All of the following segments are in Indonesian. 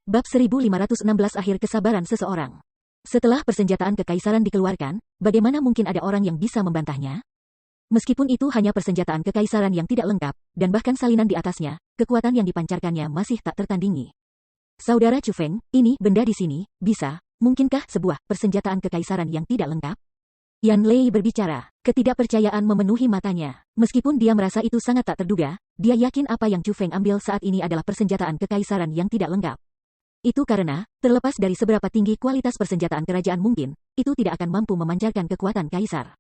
Bab 1516 Akhir kesabaran seseorang. Setelah persenjataan kekaisaran dikeluarkan, bagaimana mungkin ada orang yang bisa membantahnya? Meskipun itu hanya persenjataan kekaisaran yang tidak lengkap, dan bahkan salinan di atasnya, kekuatan yang dipancarkannya masih tak tertandingi. Saudara Chu Feng, ini benda di sini, mungkinkah sebuah persenjataan kekaisaran yang tidak lengkap? Yan Lei berbicara, ketidakpercayaan memenuhi matanya. Meskipun dia merasa itu sangat tak terduga, dia yakin apa yang Chu Feng ambil saat ini adalah persenjataan kekaisaran yang tidak lengkap. Itu karena, terlepas dari seberapa tinggi kualitas persenjataan kerajaan mungkin, itu tidak akan mampu memancarkan kekuatan kaisar.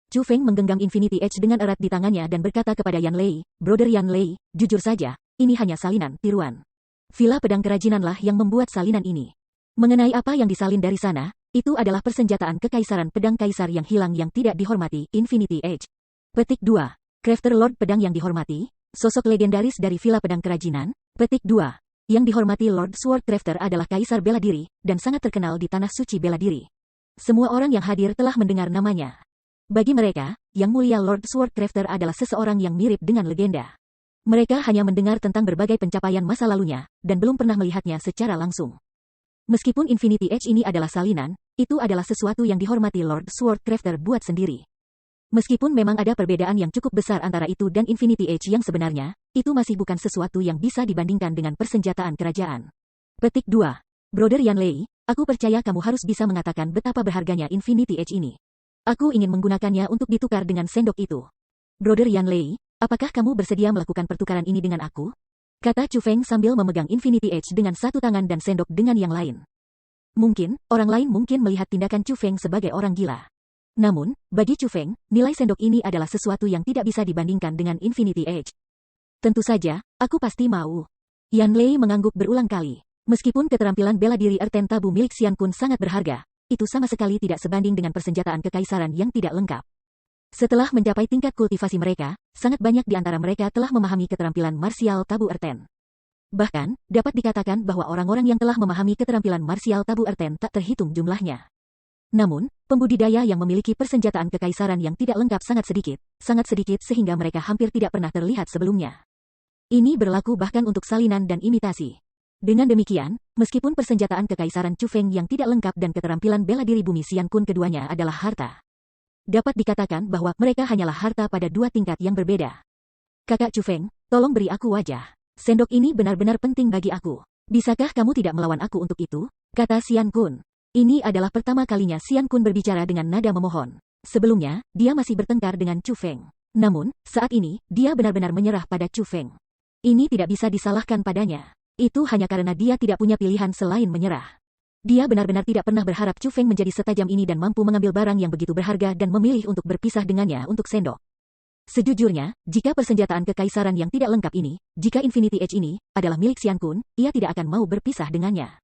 Chu Feng menggenggam Infinity Edge dengan erat di tangannya dan berkata kepada Yan Lei, "Brother Yan Lei, jujur saja, ini hanya salinan tiruan. Villa pedang kerajinanlah yang membuat salinan ini. Mengenai apa yang disalin dari sana, itu adalah persenjataan kekaisaran pedang kaisar yang hilang yang tidak dihormati, Infinity Edge." Petik 2. Crafter Lord Pedang yang dihormati, sosok legendaris dari Villa Pedang Kerajinan. Petik 2. Yang dihormati Lord Sword Crafter adalah kaisar bela diri, dan sangat terkenal di tanah suci bela diri. Semua orang yang hadir telah mendengar namanya. Bagi mereka, Yang Mulia Lord Sword Crafter adalah seseorang yang mirip dengan legenda. Mereka hanya mendengar tentang berbagai pencapaian masa lalunya, dan belum pernah melihatnya secara langsung. Meskipun Infinity Edge ini adalah salinan, itu adalah sesuatu yang dihormati Lord Sword Crafter buat sendiri. Meskipun memang ada perbedaan yang cukup besar antara itu dan Infinity Edge yang sebenarnya, itu masih bukan sesuatu yang bisa dibandingkan dengan persenjataan kerajaan. Petik 2. Brother Yan Lei, aku percaya kamu harus bisa mengatakan betapa berharganya Infinity Edge ini. Aku ingin menggunakannya untuk ditukar dengan sendok itu. Brother Yan Lei, apakah kamu bersedia melakukan pertukaran ini dengan aku? Kata Chu Feng sambil memegang Infinity Edge dengan satu tangan dan sendok dengan yang lain. Mungkin, orang lain mungkin melihat tindakan Chu Feng sebagai orang gila. Namun, bagi Chu Feng, nilai sendok ini adalah sesuatu yang tidak bisa dibandingkan dengan Infinity Edge. Tentu saja, aku pasti mau. Yan Lei mengangguk berulang kali. Meskipun keterampilan bela diri Erten Tabu milik Xian Kun sangat berharga, itu sama sekali tidak sebanding dengan persenjataan kekaisaran yang tidak lengkap. Setelah mencapai tingkat kultivasi mereka, sangat banyak di antara mereka telah memahami keterampilan marsial Tabu Erten. Bahkan, dapat dikatakan bahwa orang-orang yang telah memahami keterampilan marsial Tabu Erten tak terhitung jumlahnya. Namun, pembudidaya yang memiliki persenjataan kekaisaran yang tidak lengkap sangat sedikit sehingga mereka hampir tidak pernah terlihat sebelumnya. Ini berlaku bahkan untuk salinan dan imitasi. Dengan demikian, meskipun persenjataan kekaisaran Chu Feng yang tidak lengkap dan keterampilan bela diri bumi Xian Kun keduanya adalah harta, dapat dikatakan bahwa mereka hanyalah harta pada dua tingkat yang berbeda. Kakak Chu Feng, tolong beri aku wajah. Sendok ini benar-benar penting bagi aku. Bisakah kamu tidak melawan aku untuk itu? Kata Xian Kun. Ini adalah pertama kalinya Xian Kun berbicara dengan nada memohon. Sebelumnya, dia masih bertengkar dengan Chu Feng. Namun, saat ini, dia benar-benar menyerah pada Chu Feng. Ini tidak bisa disalahkan padanya. Itu hanya karena dia tidak punya pilihan selain menyerah. Dia benar-benar tidak pernah berharap Chu Feng menjadi setajam ini dan mampu mengambil barang yang begitu berharga dan memilih untuk berpisah dengannya untuk sendok. Sejujurnya, jika persenjataan kekaisaran yang tidak lengkap ini, jika Infinity Edge ini, adalah milik Xian Kun, ia tidak akan mau berpisah dengannya.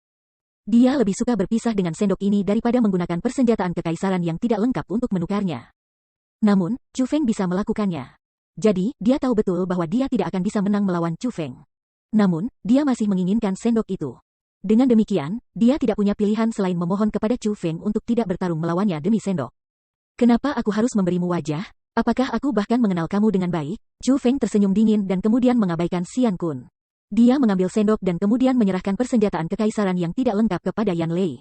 Dia lebih suka berpisah dengan sendok ini daripada menggunakan persenjataan kekaisaran yang tidak lengkap untuk menukarnya. Namun, Chu Feng bisa melakukannya. Jadi, dia tahu betul bahwa dia tidak akan bisa menang melawan Chu Feng. Namun, dia masih menginginkan sendok itu. Dengan demikian, dia tidak punya pilihan selain memohon kepada Chu Feng untuk tidak bertarung melawannya demi sendok. Kenapa aku harus memberimu wajah? Apakah aku bahkan mengenal kamu dengan baik? Chu Feng tersenyum dingin dan kemudian mengabaikan Xian Kun. Dia mengambil sendok dan kemudian menyerahkan persenjataan kekaisaran yang tidak lengkap kepada Yan Lei.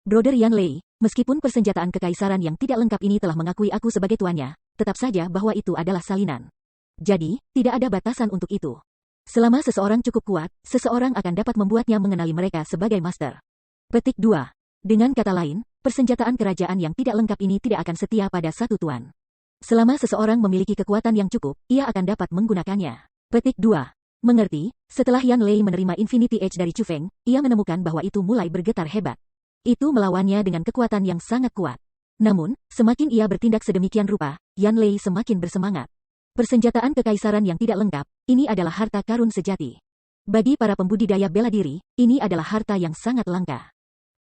Brother Yan Lei, meskipun persenjataan kekaisaran yang tidak lengkap ini telah mengakui aku sebagai tuannya, tetap saja bahwa itu adalah salinan. Jadi, tidak ada batasan untuk itu. Selama seseorang cukup kuat, seseorang akan dapat membuatnya mengenali mereka sebagai master. Petik 2. Dengan kata lain, persenjataan kerajaan yang tidak lengkap ini tidak akan setia pada satu tuan. Selama seseorang memiliki kekuatan yang cukup, ia akan dapat menggunakannya. Petik 2. Mengerti, setelah Yan Lei menerima Infinity Edge dari Chu Feng, ia menemukan bahwa itu mulai bergetar hebat. Itu melawannya dengan kekuatan yang sangat kuat. Namun, semakin ia bertindak sedemikian rupa, Yan Lei semakin bersemangat. Persenjataan kekaisaran yang tidak lengkap, ini adalah harta karun sejati. Bagi para pembudidaya bela diri, ini adalah harta yang sangat langka.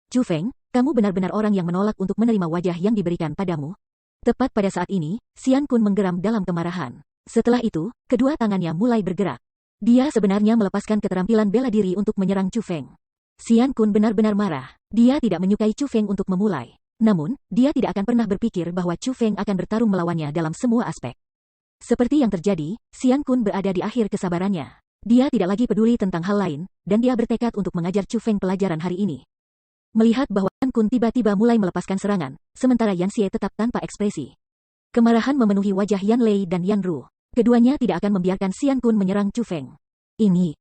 Chu Feng, kamu benar-benar orang yang menolak untuk menerima wajah yang diberikan padamu. Tepat pada saat ini, Xian Kun menggeram dalam kemarahan. Setelah itu, kedua tangannya mulai bergerak. Dia sebenarnya melepaskan keterampilan bela diri untuk menyerang Chu Feng. Xian Kun benar-benar marah. Dia tidak menyukai Chu Feng untuk memulai. Namun, dia tidak akan pernah berpikir bahwa Chu Feng akan bertarung melawannya dalam semua aspek. Seperti yang terjadi, Xian Kun berada di akhir kesabarannya. Dia tidak lagi peduli tentang hal lain, dan dia bertekad untuk mengajar Chu Feng pelajaran hari ini. Melihat bahwa Xian Kun tiba-tiba mulai melepaskan serangan, sementara Yan Xie tetap tanpa ekspresi. Kemarahan memenuhi wajah Yan Lei dan Yan Ru. Keduanya tidak akan membiarkan Xian Kun menyerang Chu Feng.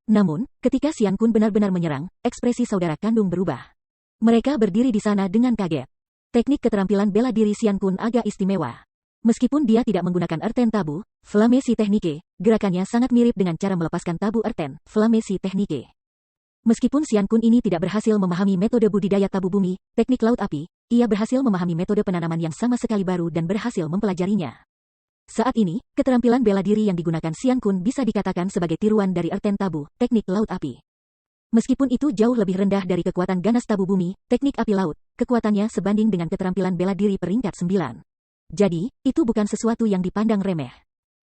Namun, ketika Xian Kun benar-benar menyerang, ekspresi saudara kandung berubah. Mereka berdiri di sana dengan kaget. Teknik keterampilan bela diri Xian Kun agak istimewa. Meskipun dia tidak menggunakan Erten Tabu, Flame Si Technique, gerakannya sangat mirip dengan cara melepaskan tabu Erten, Flame Si Technique. Meskipun Xian Kun ini tidak berhasil memahami metode budidaya tabu bumi, teknik laut api, ia berhasil memahami metode penanaman yang sama sekali baru dan berhasil mempelajarinya. Saat ini, keterampilan bela diri yang digunakan Xian Kun bisa dikatakan sebagai tiruan dari Erten Tabu, teknik laut api. Meskipun itu jauh lebih rendah dari kekuatan ganas tabu bumi, teknik api laut, kekuatannya sebanding dengan keterampilan bela diri peringkat 9. Jadi, itu bukan sesuatu yang dipandang remeh.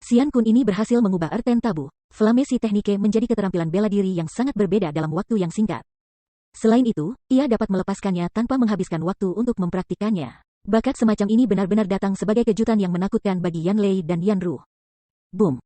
Xian Kun ini berhasil mengubah Erten Tabu, Flame Si Technique menjadi keterampilan bela diri yang sangat berbeda dalam waktu yang singkat. Selain itu, ia dapat melepaskannya tanpa menghabiskan waktu untuk mempraktikannya. Bakat semacam ini benar-benar datang sebagai kejutan yang menakutkan bagi Yan Lei dan Yan Ru. Boom!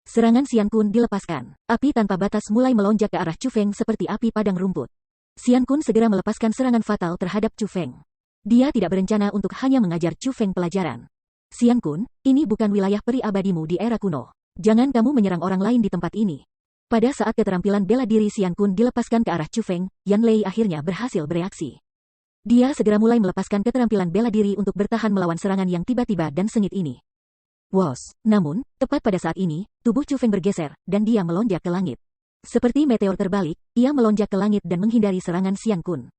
Serangan Xian Kun dilepaskan. Api tanpa batas mulai melonjak ke arah Chu Feng seperti api padang rumput. Xian Kun segera melepaskan serangan fatal terhadap Chu Feng. Dia tidak berencana untuk hanya mengajar Chu Feng pelajaran. Xian Kun, ini bukan wilayah peri abadimu di era kuno. Jangan kamu menyerang orang lain di tempat ini. Pada saat keterampilan bela diri Xian Kun dilepaskan ke arah Chu Feng, Yan Lei akhirnya berhasil bereaksi. Dia segera mulai melepaskan keterampilan bela diri untuk bertahan melawan serangan yang tiba-tiba dan sengit ini. Wos! Namun, tepat pada saat ini, tubuh Chu Feng bergeser, dan dia melonjak ke langit. Seperti meteor terbalik, ia melonjak ke langit dan menghindari serangan Xian Kun.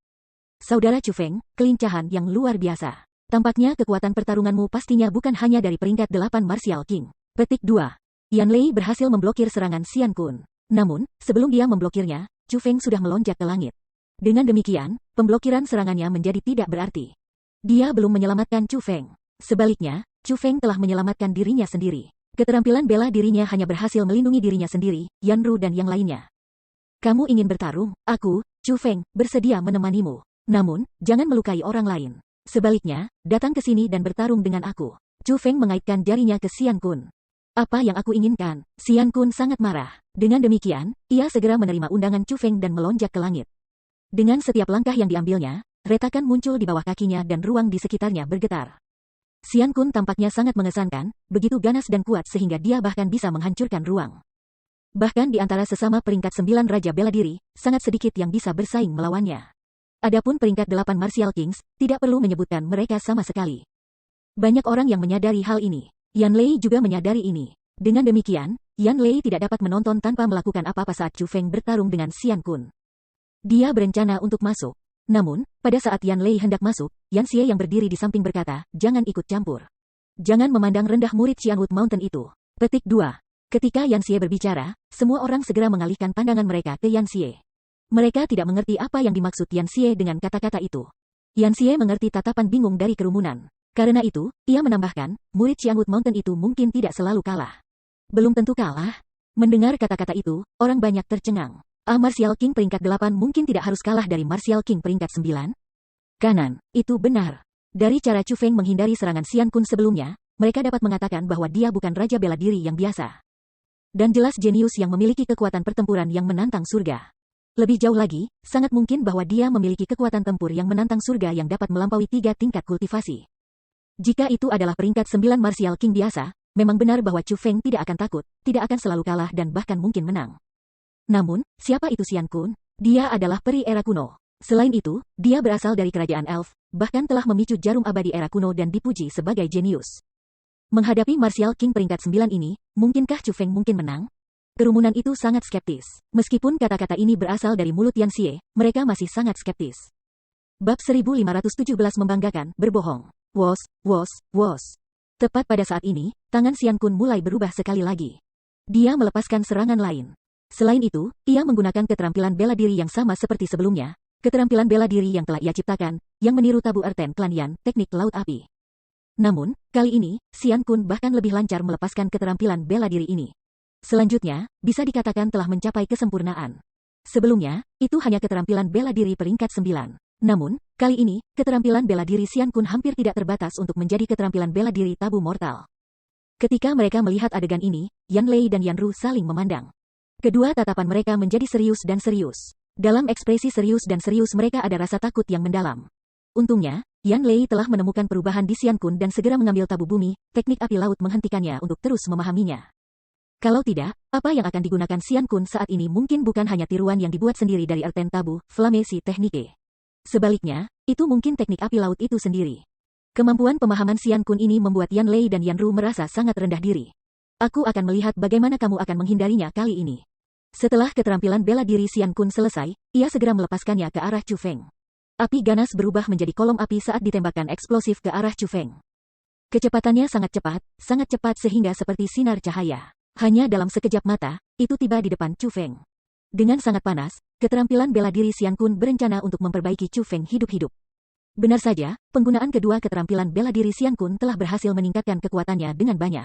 Saudara Chu Feng, kelincahan yang luar biasa. Tampaknya kekuatan pertarunganmu pastinya bukan hanya dari peringkat 8 Martial King. Petik 2. Yan Lei berhasil memblokir serangan Xian Kun. Namun, sebelum dia memblokirnya, Chu Feng sudah melonjak ke langit. Dengan demikian, pemblokiran serangannya menjadi tidak berarti. Dia belum menyelamatkan Chu Feng. Sebaliknya, Chu Feng telah menyelamatkan dirinya sendiri. Keterampilan bela dirinya hanya berhasil melindungi dirinya sendiri, Yan Ru dan yang lainnya. Kamu ingin bertarung? Aku, Chu Feng, bersedia menemanimu. Namun, jangan melukai orang lain. Sebaliknya, datang ke sini dan bertarung dengan aku. Chu Feng mengaitkan jarinya ke Xian Kun. Apa yang aku inginkan? Xian Kun sangat marah. Dengan demikian, ia segera menerima undangan Chu Feng dan melonjak ke langit. Dengan setiap langkah yang diambilnya, retakan muncul di bawah kakinya dan ruang di sekitarnya bergetar. Xian Kun tampaknya sangat mengesankan, begitu ganas dan kuat sehingga dia bahkan bisa menghancurkan ruang. Bahkan di antara sesama peringkat 9 Raja Bela Diri, sangat sedikit yang bisa bersaing melawannya. Adapun peringkat 8 Martial Kings, tidak perlu menyebutkan mereka sama sekali. Banyak orang yang menyadari hal ini. Yan Lei juga menyadari ini. Dengan demikian, Yan Lei tidak dapat menonton tanpa melakukan apa-apa saat Chu Feng bertarung dengan Xian Kun. Dia berencana untuk masuk. Namun, pada saat Yan Lei hendak masuk, Yan Xie yang berdiri di samping berkata, jangan ikut campur. Jangan memandang rendah murid Xianwood Mountain itu. Petik 2. Ketika Yan Xie berbicara, semua orang segera mengalihkan pandangan mereka ke Yan Xie. Mereka tidak mengerti apa yang dimaksud Yan Xie dengan kata-kata itu. Yan Xie mengerti tatapan bingung dari kerumunan. Karena itu, ia menambahkan, murid Xianwood Mountain itu mungkin tidak selalu kalah. Belum tentu kalah. Mendengar kata-kata itu, orang banyak tercengang. Martial King peringkat 8 mungkin tidak harus kalah dari Martial King peringkat 9? Kanan, itu benar. Dari cara Chu Feng menghindari serangan Xian Kun sebelumnya, mereka dapat mengatakan bahwa dia bukan raja bela diri yang biasa. Dan jelas jenius yang memiliki kekuatan pertempuran yang menantang surga. Lebih jauh lagi, sangat mungkin bahwa dia memiliki kekuatan tempur yang menantang surga yang dapat melampaui 3 tingkat kultivasi. Jika itu adalah peringkat 9 Martial King biasa, memang benar bahwa Chu Feng tidak akan takut, tidak akan selalu kalah dan bahkan mungkin menang. Namun, siapa itu Xian Kun? Dia adalah peri era kuno. Selain itu, dia berasal dari kerajaan elf, bahkan telah memicu jarum abadi era kuno dan dipuji sebagai jenius. Menghadapi Martial King peringkat 9 ini, mungkinkah Chu Feng mungkin menang? Kerumunan itu sangat skeptis. Meskipun kata-kata ini berasal dari mulut Yan Xie, mereka masih sangat skeptis. Bab 1517 membanggakan, berbohong. Wos, wos, wos. Tepat pada saat ini, tangan Xian Kun mulai berubah sekali lagi. Dia melepaskan serangan lain. Selain itu, ia menggunakan keterampilan bela diri yang sama seperti sebelumnya, keterampilan bela diri yang telah ia ciptakan, yang meniru tabu Erten Klan Yan, teknik laut api. Namun, kali ini, Xian Kun bahkan lebih lancar melepaskan keterampilan bela diri ini. Selanjutnya, bisa dikatakan telah mencapai kesempurnaan. Sebelumnya, itu hanya keterampilan bela diri peringkat 9. Namun, Kali ini, keterampilan bela diri Xian Kun hampir tidak terbatas untuk menjadi keterampilan bela diri tabu mortal. Ketika mereka melihat adegan ini, Yan Lei dan Yan Ru saling memandang. Kedua tatapan mereka menjadi serius dan serius. Dalam ekspresi serius dan serius mereka ada rasa takut yang mendalam. Untungnya, Yan Lei telah menemukan perubahan di Xian Kun dan segera mengambil tabu bumi, teknik api laut menghentikannya untuk terus memahaminya. Kalau tidak, apa yang akan digunakan Xian Kun saat ini mungkin bukan hanya tiruan yang dibuat sendiri dari Erten Tabu, Flamesi Teknike. Sebaliknya, itu mungkin teknik api laut itu sendiri. Kemampuan pemahaman Xian Kun ini membuat Yan Lei dan Yan Ru merasa sangat rendah diri. Aku akan melihat bagaimana kamu akan menghindarinya kali ini. Setelah keterampilan bela diri Xian Kun selesai, ia segera melepaskannya ke arah Chu Feng. Api ganas berubah menjadi kolom api saat ditembakkan eksplosif ke arah Chu Feng. Kecepatannya sangat cepat sehingga seperti sinar cahaya. Hanya dalam sekejap mata, itu tiba di depan Chu Feng. Dengan sangat panas, keterampilan bela diri Xian Kun berencana untuk memperbaiki Chu Feng hidup-hidup. Benar saja, penggunaan kedua keterampilan bela diri Xian Kun telah berhasil meningkatkan kekuatannya dengan banyak.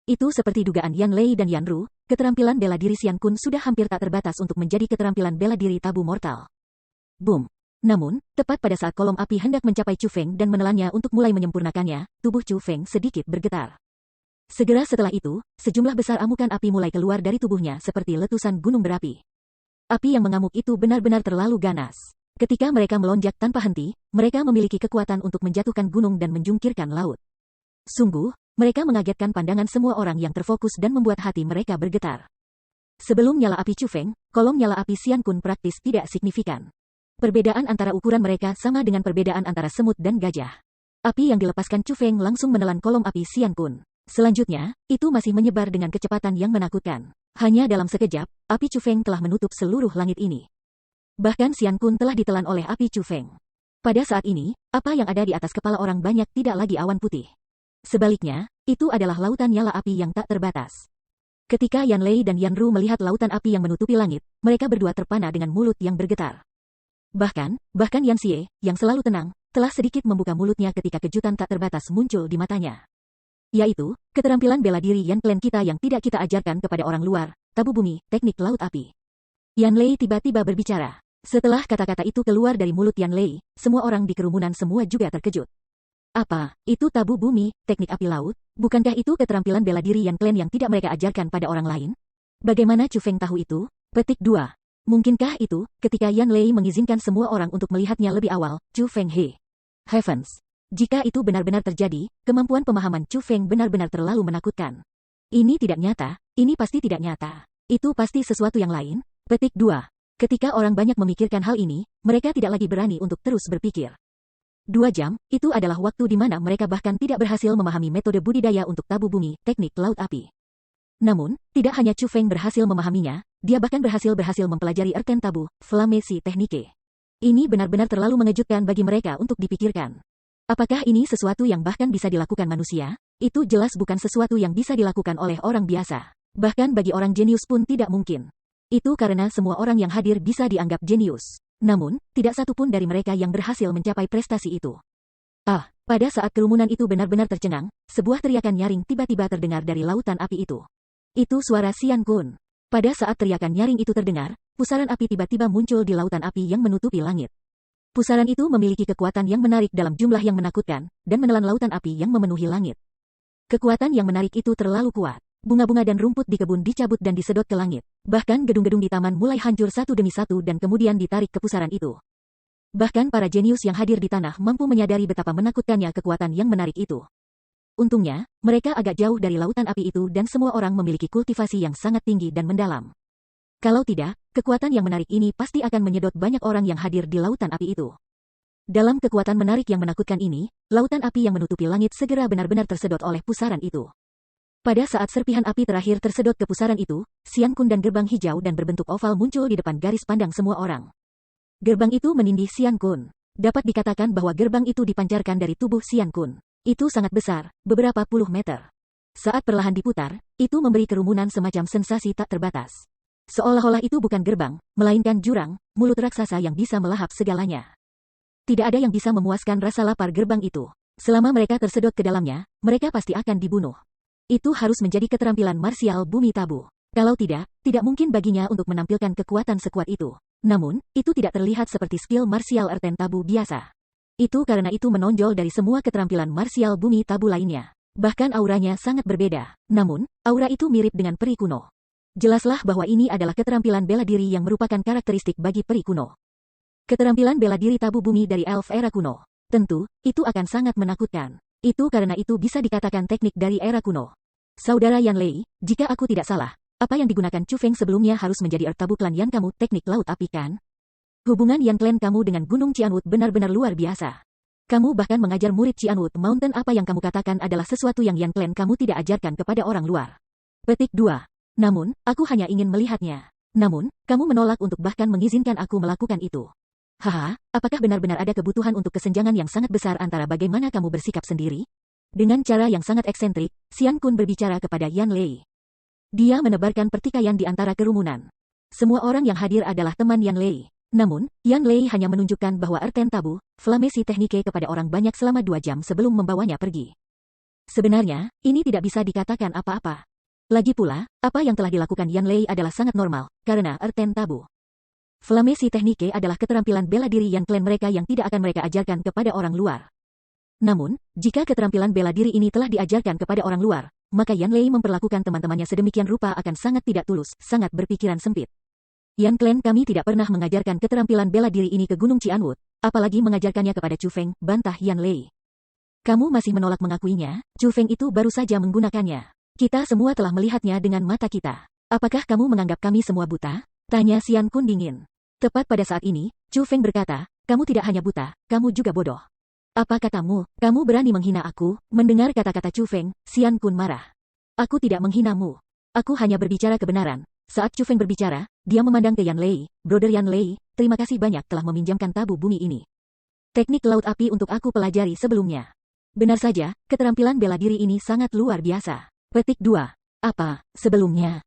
Itu seperti dugaan Yan Lei dan Yan Ru, keterampilan bela diri Xian Kun sudah hampir tak terbatas untuk menjadi keterampilan bela diri tabu mortal. Boom! Namun, tepat pada saat kolom api hendak mencapai Chu Feng dan menelannya untuk mulai menyempurnakannya, tubuh Chu Feng sedikit bergetar. Segera setelah itu, sejumlah besar amukan api mulai keluar dari tubuhnya seperti letusan gunung berapi. Api yang mengamuk itu benar-benar terlalu ganas. Ketika mereka melonjak tanpa henti, mereka memiliki kekuatan untuk menjatuhkan gunung dan menjungkirkan laut. Sungguh, mereka mengagetkan pandangan semua orang yang terfokus dan membuat hati mereka bergetar. Sebelum nyala api Chu Feng, kolom nyala api Xian Kun praktis tidak signifikan. Perbedaan antara ukuran mereka sama dengan perbedaan antara semut dan gajah. Api yang dilepaskan Chu Feng langsung menelan kolom api Xian Kun. Selanjutnya, itu masih menyebar dengan kecepatan yang menakutkan. Hanya dalam sekejap, api Chu Feng telah menutup seluruh langit ini. Bahkan Xian Kun telah ditelan oleh api Chu Feng. Pada saat ini, apa yang ada di atas kepala orang banyak tidak lagi awan putih. Sebaliknya, itu adalah lautan nyala api yang tak terbatas. Ketika Yan Lei dan Yan Ru melihat lautan api yang menutupi langit, mereka berdua terpana dengan mulut yang bergetar. Bahkan Yan Xie, yang selalu tenang, telah sedikit membuka mulutnya ketika kejutan tak terbatas muncul di matanya. Yaitu, keterampilan bela diri Yan Clan kita yang tidak kita ajarkan kepada orang luar, tabu bumi, teknik laut api. Yan Lei tiba-tiba berbicara. Setelah kata-kata itu keluar dari mulut Yan Lei, semua orang di kerumunan semua juga terkejut. Apa, itu tabu bumi, teknik api laut? Bukankah itu keterampilan bela diri Yan Clan yang tidak mereka ajarkan pada orang lain? Bagaimana Chu Feng tahu itu? Petik 2. Mungkinkah itu, ketika Yan Lei mengizinkan semua orang untuk melihatnya lebih awal, Chu Feng he? Heavens! Jika itu benar-benar terjadi, kemampuan pemahaman Chu Feng benar-benar terlalu menakutkan. Ini tidak nyata, ini pasti tidak nyata. Itu pasti sesuatu yang lain. Petik 2. Ketika orang banyak memikirkan hal ini, mereka tidak lagi berani untuk terus berpikir. 2 jam, itu adalah waktu di mana mereka bahkan tidak berhasil memahami metode budidaya untuk tabu bumi, teknik laut api. Namun, tidak hanya Chu Feng berhasil memahaminya, dia bahkan berhasil mempelajari Erten Tabu, Flamesi Teknike. Ini benar-benar terlalu mengejutkan bagi mereka untuk dipikirkan. Apakah ini sesuatu yang bahkan bisa dilakukan manusia? Itu jelas bukan sesuatu yang bisa dilakukan oleh orang biasa. Bahkan bagi orang jenius pun tidak mungkin. Itu karena semua orang yang hadir bisa dianggap jenius. Namun, tidak satu pun dari mereka yang berhasil mencapai prestasi itu. Pada saat kerumunan itu benar-benar tercengang, sebuah teriakan nyaring tiba-tiba terdengar dari lautan api itu. Itu suara Xian Kun. Pada saat teriakan nyaring itu terdengar, pusaran api tiba-tiba muncul di lautan api yang menutupi langit. Pusaran itu memiliki kekuatan yang menarik dalam jumlah yang menakutkan, dan menelan lautan api yang memenuhi langit. Kekuatan yang menarik itu terlalu kuat. Bunga-bunga dan rumput di kebun dicabut dan disedot ke langit. Bahkan gedung-gedung di taman mulai hancur satu demi satu dan kemudian ditarik ke pusaran itu. Bahkan para jenius yang hadir di tanah mampu menyadari betapa menakutkannya kekuatan yang menarik itu. Untungnya, mereka agak jauh dari lautan api itu dan semua orang memiliki kultivasi yang sangat tinggi dan mendalam. Kalau tidak, kekuatan yang menarik ini pasti akan menyedot banyak orang yang hadir di lautan api itu. Dalam kekuatan menarik yang menakutkan ini, lautan api yang menutupi langit segera benar-benar tersedot oleh pusaran itu. Pada saat serpihan api terakhir tersedot ke pusaran itu, Xian Kun dan gerbang hijau dan berbentuk oval muncul di depan garis pandang semua orang. Gerbang itu menindih Xian Kun. Dapat dikatakan bahwa gerbang itu dipancarkan dari tubuh Xian Kun. Itu sangat besar, beberapa puluh meter. Saat perlahan diputar, itu memberi kerumunan semacam sensasi tak terbatas. Seolah-olah itu bukan gerbang, melainkan jurang, mulut raksasa yang bisa melahap segalanya. Tidak ada yang bisa memuaskan rasa lapar gerbang itu. Selama mereka tersedot ke dalamnya, mereka pasti akan dibunuh. Itu harus menjadi keterampilan marsial bumi tabu. Kalau tidak mungkin baginya untuk menampilkan kekuatan sekuat itu. Namun, itu tidak terlihat seperti skill marsial Erten Tabu biasa. Itu karena itu menonjol dari semua keterampilan marsial bumi tabu lainnya. Bahkan auranya sangat berbeda. Namun, aura itu mirip dengan peri kuno. Jelaslah bahwa ini adalah keterampilan bela diri yang merupakan karakteristik bagi peri kuno. Keterampilan bela diri tabu bumi dari elf era kuno. Tentu, itu akan sangat menakutkan. Itu karena itu bisa dikatakan teknik dari era kuno. Saudara Yan Lei, jika aku tidak salah, apa yang digunakan Chu Feng sebelumnya harus menjadi tabu klan Yan kamu teknik laut api kan? Hubungan Yan Clan kamu dengan Gunung Cianwood benar-benar luar biasa. Kamu bahkan mengajar murid Cianwood Mountain. Apa yang kamu katakan adalah sesuatu yang Yan Clan kamu tidak ajarkan kepada orang luar. Petik 2. Namun, aku hanya ingin melihatnya. Namun, kamu menolak untuk bahkan mengizinkan aku melakukan itu. Haha, apakah benar-benar ada kebutuhan untuk kesenjangan yang sangat besar antara bagaimana kamu bersikap sendiri? Dengan cara yang sangat eksentrik, Xian Kun berbicara kepada Yan Lei. Dia menebarkan pertikaian di antara kerumunan. Semua orang yang hadir adalah teman Yan Lei. Namun, Yan Lei hanya menunjukkan bahwa Erten Tabu, Flamesi Teknike kepada orang banyak selama 2 jam sebelum membawanya pergi. Sebenarnya, ini tidak bisa dikatakan apa-apa. Lagi pula, apa yang telah dilakukan Yan Lei adalah sangat normal, karena Erten Tabu. Flamesi Teknike adalah keterampilan bela diri Yan Clan mereka yang tidak akan mereka ajarkan kepada orang luar. Namun, jika keterampilan bela diri ini telah diajarkan kepada orang luar, maka Yan Lei memperlakukan teman-temannya sedemikian rupa akan sangat tidak tulus, sangat berpikiran sempit. Yan Clan kami tidak pernah mengajarkan keterampilan bela diri ini ke Gunung Cianwood, apalagi mengajarkannya kepada Chu Feng, bantah Yan Lei. Kamu masih menolak mengakuinya? Chu Feng itu baru saja menggunakannya. Kita semua telah melihatnya dengan mata kita. Apakah kamu menganggap kami semua buta? Tanya Xian Kun dingin. Tepat pada saat ini, Chu Feng berkata, kamu tidak hanya buta, kamu juga bodoh. Apa katamu? Kamu berani menghina aku? Mendengar kata-kata Chu Feng, Xian Kun marah. Aku tidak menghinamu. Aku hanya berbicara kebenaran. Saat Chu Feng berbicara, dia memandang ke Yan Lei. Brother Yan Lei, terima kasih banyak telah meminjamkan tabu bumi ini. Teknik laut api untuk aku pelajari sebelumnya. Benar saja, keterampilan bela diri ini sangat luar biasa. Petik 2. Apa, sebelumnya?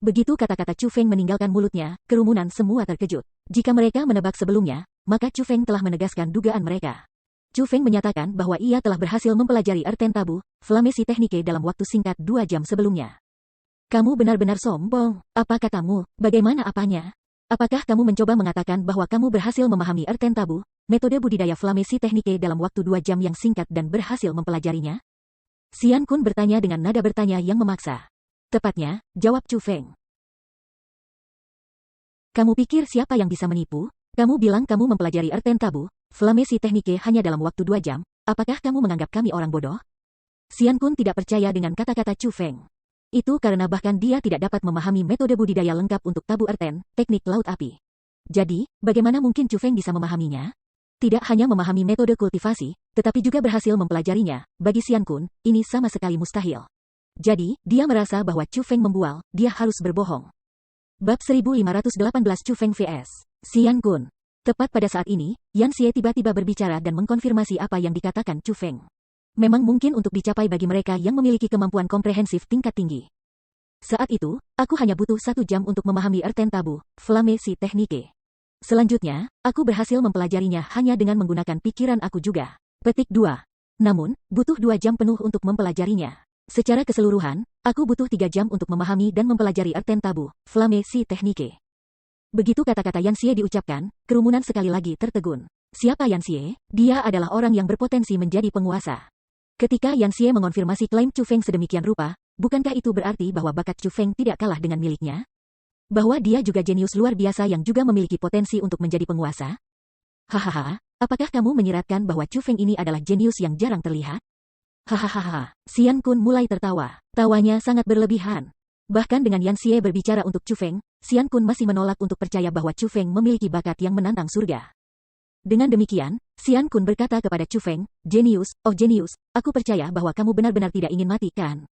Begitu kata-kata Chu Feng meninggalkan mulutnya, kerumunan semua terkejut. Jika mereka menebak sebelumnya, maka Chu Feng telah menegaskan dugaan mereka. Chu Feng menyatakan bahwa ia telah berhasil mempelajari Erten Tabu, Flamesi Teknike dalam waktu singkat 2 jam sebelumnya. Kamu benar-benar sombong. Apa katamu? Bagaimana apanya? Apakah kamu mencoba mengatakan bahwa kamu berhasil memahami Erten Tabu, metode budidaya Flamesi Teknike dalam waktu 2 jam yang singkat dan berhasil mempelajarinya? Xian Kun bertanya dengan nada bertanya yang memaksa. Tepatnya, jawab Chu Feng. Kamu pikir siapa yang bisa menipu? Kamu bilang kamu mempelajari Erten Tabu, Flamesi Teknike hanya dalam waktu 2 jam. Apakah kamu menganggap kami orang bodoh? Xian Kun tidak percaya dengan kata-kata Chu Feng. Itu karena bahkan dia tidak dapat memahami metode budidaya lengkap untuk tabu Erten, teknik laut api. Jadi, bagaimana mungkin Chu Feng bisa memahaminya? Tidak hanya memahami metode kultivasi, tetapi juga berhasil mempelajarinya. Bagi Xian Kun, ini sama sekali mustahil. Jadi, dia merasa bahwa Chu Feng membual, dia harus berbohong. Bab 1518 Chu Feng vs. Xian Kun. Tepat pada saat ini, Yan Xie tiba-tiba berbicara dan mengkonfirmasi apa yang dikatakan Chu Feng. Memang mungkin untuk dicapai bagi mereka yang memiliki kemampuan komprehensif tingkat tinggi. Saat itu, aku hanya butuh 1 jam untuk memahami Erten Tabu, Flamesi Teknike. Selanjutnya, aku berhasil mempelajarinya hanya dengan menggunakan pikiran aku juga. Petik 2. Namun, butuh 2 jam penuh untuk mempelajarinya. Secara keseluruhan, aku butuh 3 jam untuk memahami dan mempelajari Erten Tabu, Flamesi Teknike. Begitu kata-kata Yan Xie diucapkan, kerumunan sekali lagi tertegun. Siapa Yan Xie? Dia adalah orang yang berpotensi menjadi penguasa. Ketika Yan Xie mengonfirmasi klaim Chu Feng sedemikian rupa, bukankah itu berarti bahwa bakat Chu Feng tidak kalah dengan miliknya? Bahwa dia juga jenius luar biasa yang juga memiliki potensi untuk menjadi penguasa? Hahaha, apakah kamu menyiratkan bahwa Chu Feng ini adalah jenius yang jarang terlihat? Hahaha, Xian Kun mulai tertawa. Tawanya sangat berlebihan. Bahkan dengan Yan Xie berbicara untuk Chu Feng, Xian Kun masih menolak untuk percaya bahwa Chu Feng memiliki bakat yang menantang surga. Dengan demikian, Xian Kun berkata kepada Chu Feng, Genius, oh genius, aku percaya bahwa kamu benar-benar tidak ingin mati kan?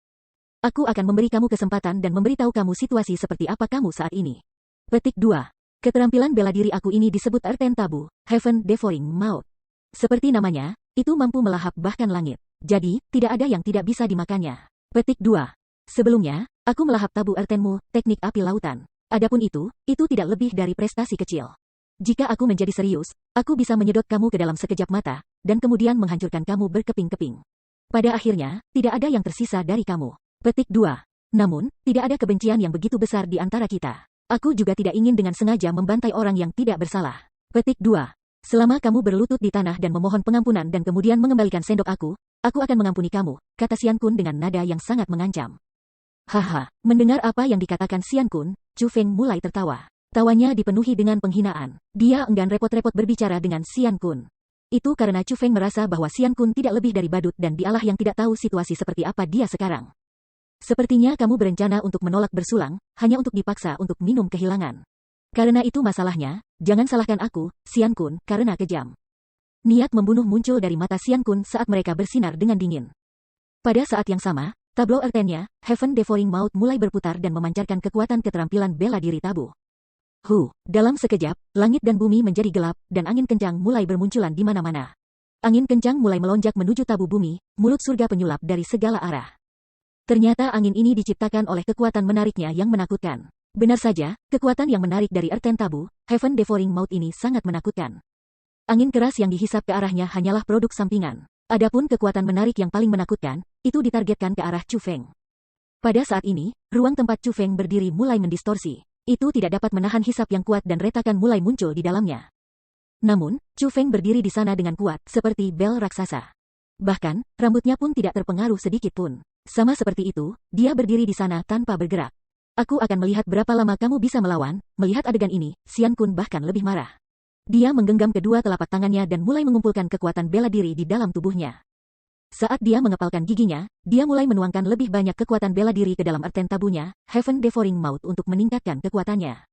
Aku akan memberi kamu kesempatan dan memberitahu kamu situasi seperti apa kamu saat ini. Petik 2. Keterampilan bela diri aku ini disebut Erten Tabu, Heaven Devouring Mouth. Seperti namanya, itu mampu melahap bahkan langit. Jadi, tidak ada yang tidak bisa dimakannya. Petik 2. Sebelumnya, aku melahap tabu Ertenmu, teknik api lautan. Adapun itu tidak lebih dari prestasi kecil. Jika aku menjadi serius, aku bisa menyedot kamu ke dalam sekejap mata, dan kemudian menghancurkan kamu berkeping-keping. Pada akhirnya, tidak ada yang tersisa dari kamu. Petik 2. Namun, tidak ada kebencian yang begitu besar di antara kita. Aku juga tidak ingin dengan sengaja membantai orang yang tidak bersalah. Petik 2. Selama kamu berlutut di tanah dan memohon pengampunan dan kemudian mengembalikan sendok aku akan mengampuni kamu, kata Xian Kun dengan nada yang sangat mengancam. Haha, mendengar apa yang dikatakan Xian Kun, Chu Feng mulai tertawa. Tawanya dipenuhi dengan penghinaan. Dia enggan repot-repot berbicara dengan Xian Kun. Itu karena Chu Feng merasa bahwa Xian Kun tidak lebih dari badut dan dialah yang tidak tahu situasi seperti apa dia sekarang. Sepertinya kamu berencana untuk menolak bersulang, hanya untuk dipaksa untuk minum kehilangan. Karena itu masalahnya, jangan salahkan aku, Xian Kun, karena kejam. Niat membunuh muncul dari mata Xian Kun saat mereka bersinar dengan dingin. Pada saat yang sama, tablo ertennya, Heaven Devouring Mouth mulai berputar dan memancarkan kekuatan keterampilan bela diri tabu. Dalam sekejap, langit dan bumi menjadi gelap, dan angin kencang mulai bermunculan di mana-mana. Angin kencang mulai melonjak menuju tabu bumi, mulut surga penyulap dari segala arah. Ternyata angin ini diciptakan oleh kekuatan menariknya yang menakutkan. Benar saja, kekuatan yang menarik dari erten tabu, Heaven Devouring Mouth ini sangat menakutkan. Angin keras yang dihisap ke arahnya hanyalah produk sampingan. Adapun kekuatan menarik yang paling menakutkan, itu ditargetkan ke arah Chu Feng. Pada saat ini, ruang tempat Chu Feng berdiri mulai mendistorsi. Itu tidak dapat menahan hisap yang kuat dan retakan mulai muncul di dalamnya. Namun, Chu Feng berdiri di sana dengan kuat, seperti bel raksasa. Bahkan, rambutnya pun tidak terpengaruh sedikit pun. Sama seperti itu, dia berdiri di sana tanpa bergerak. Aku akan melihat berapa lama kamu bisa melawan. Melihat adegan ini, Xian Kun bahkan lebih marah. Dia menggenggam kedua telapak tangannya dan mulai mengumpulkan kekuatan bela diri di dalam tubuhnya. Saat dia mengepalkan giginya, dia mulai menuangkan lebih banyak kekuatan bela diri ke dalam erten tabunya, Heaven Devouring Mouth untuk meningkatkan kekuatannya.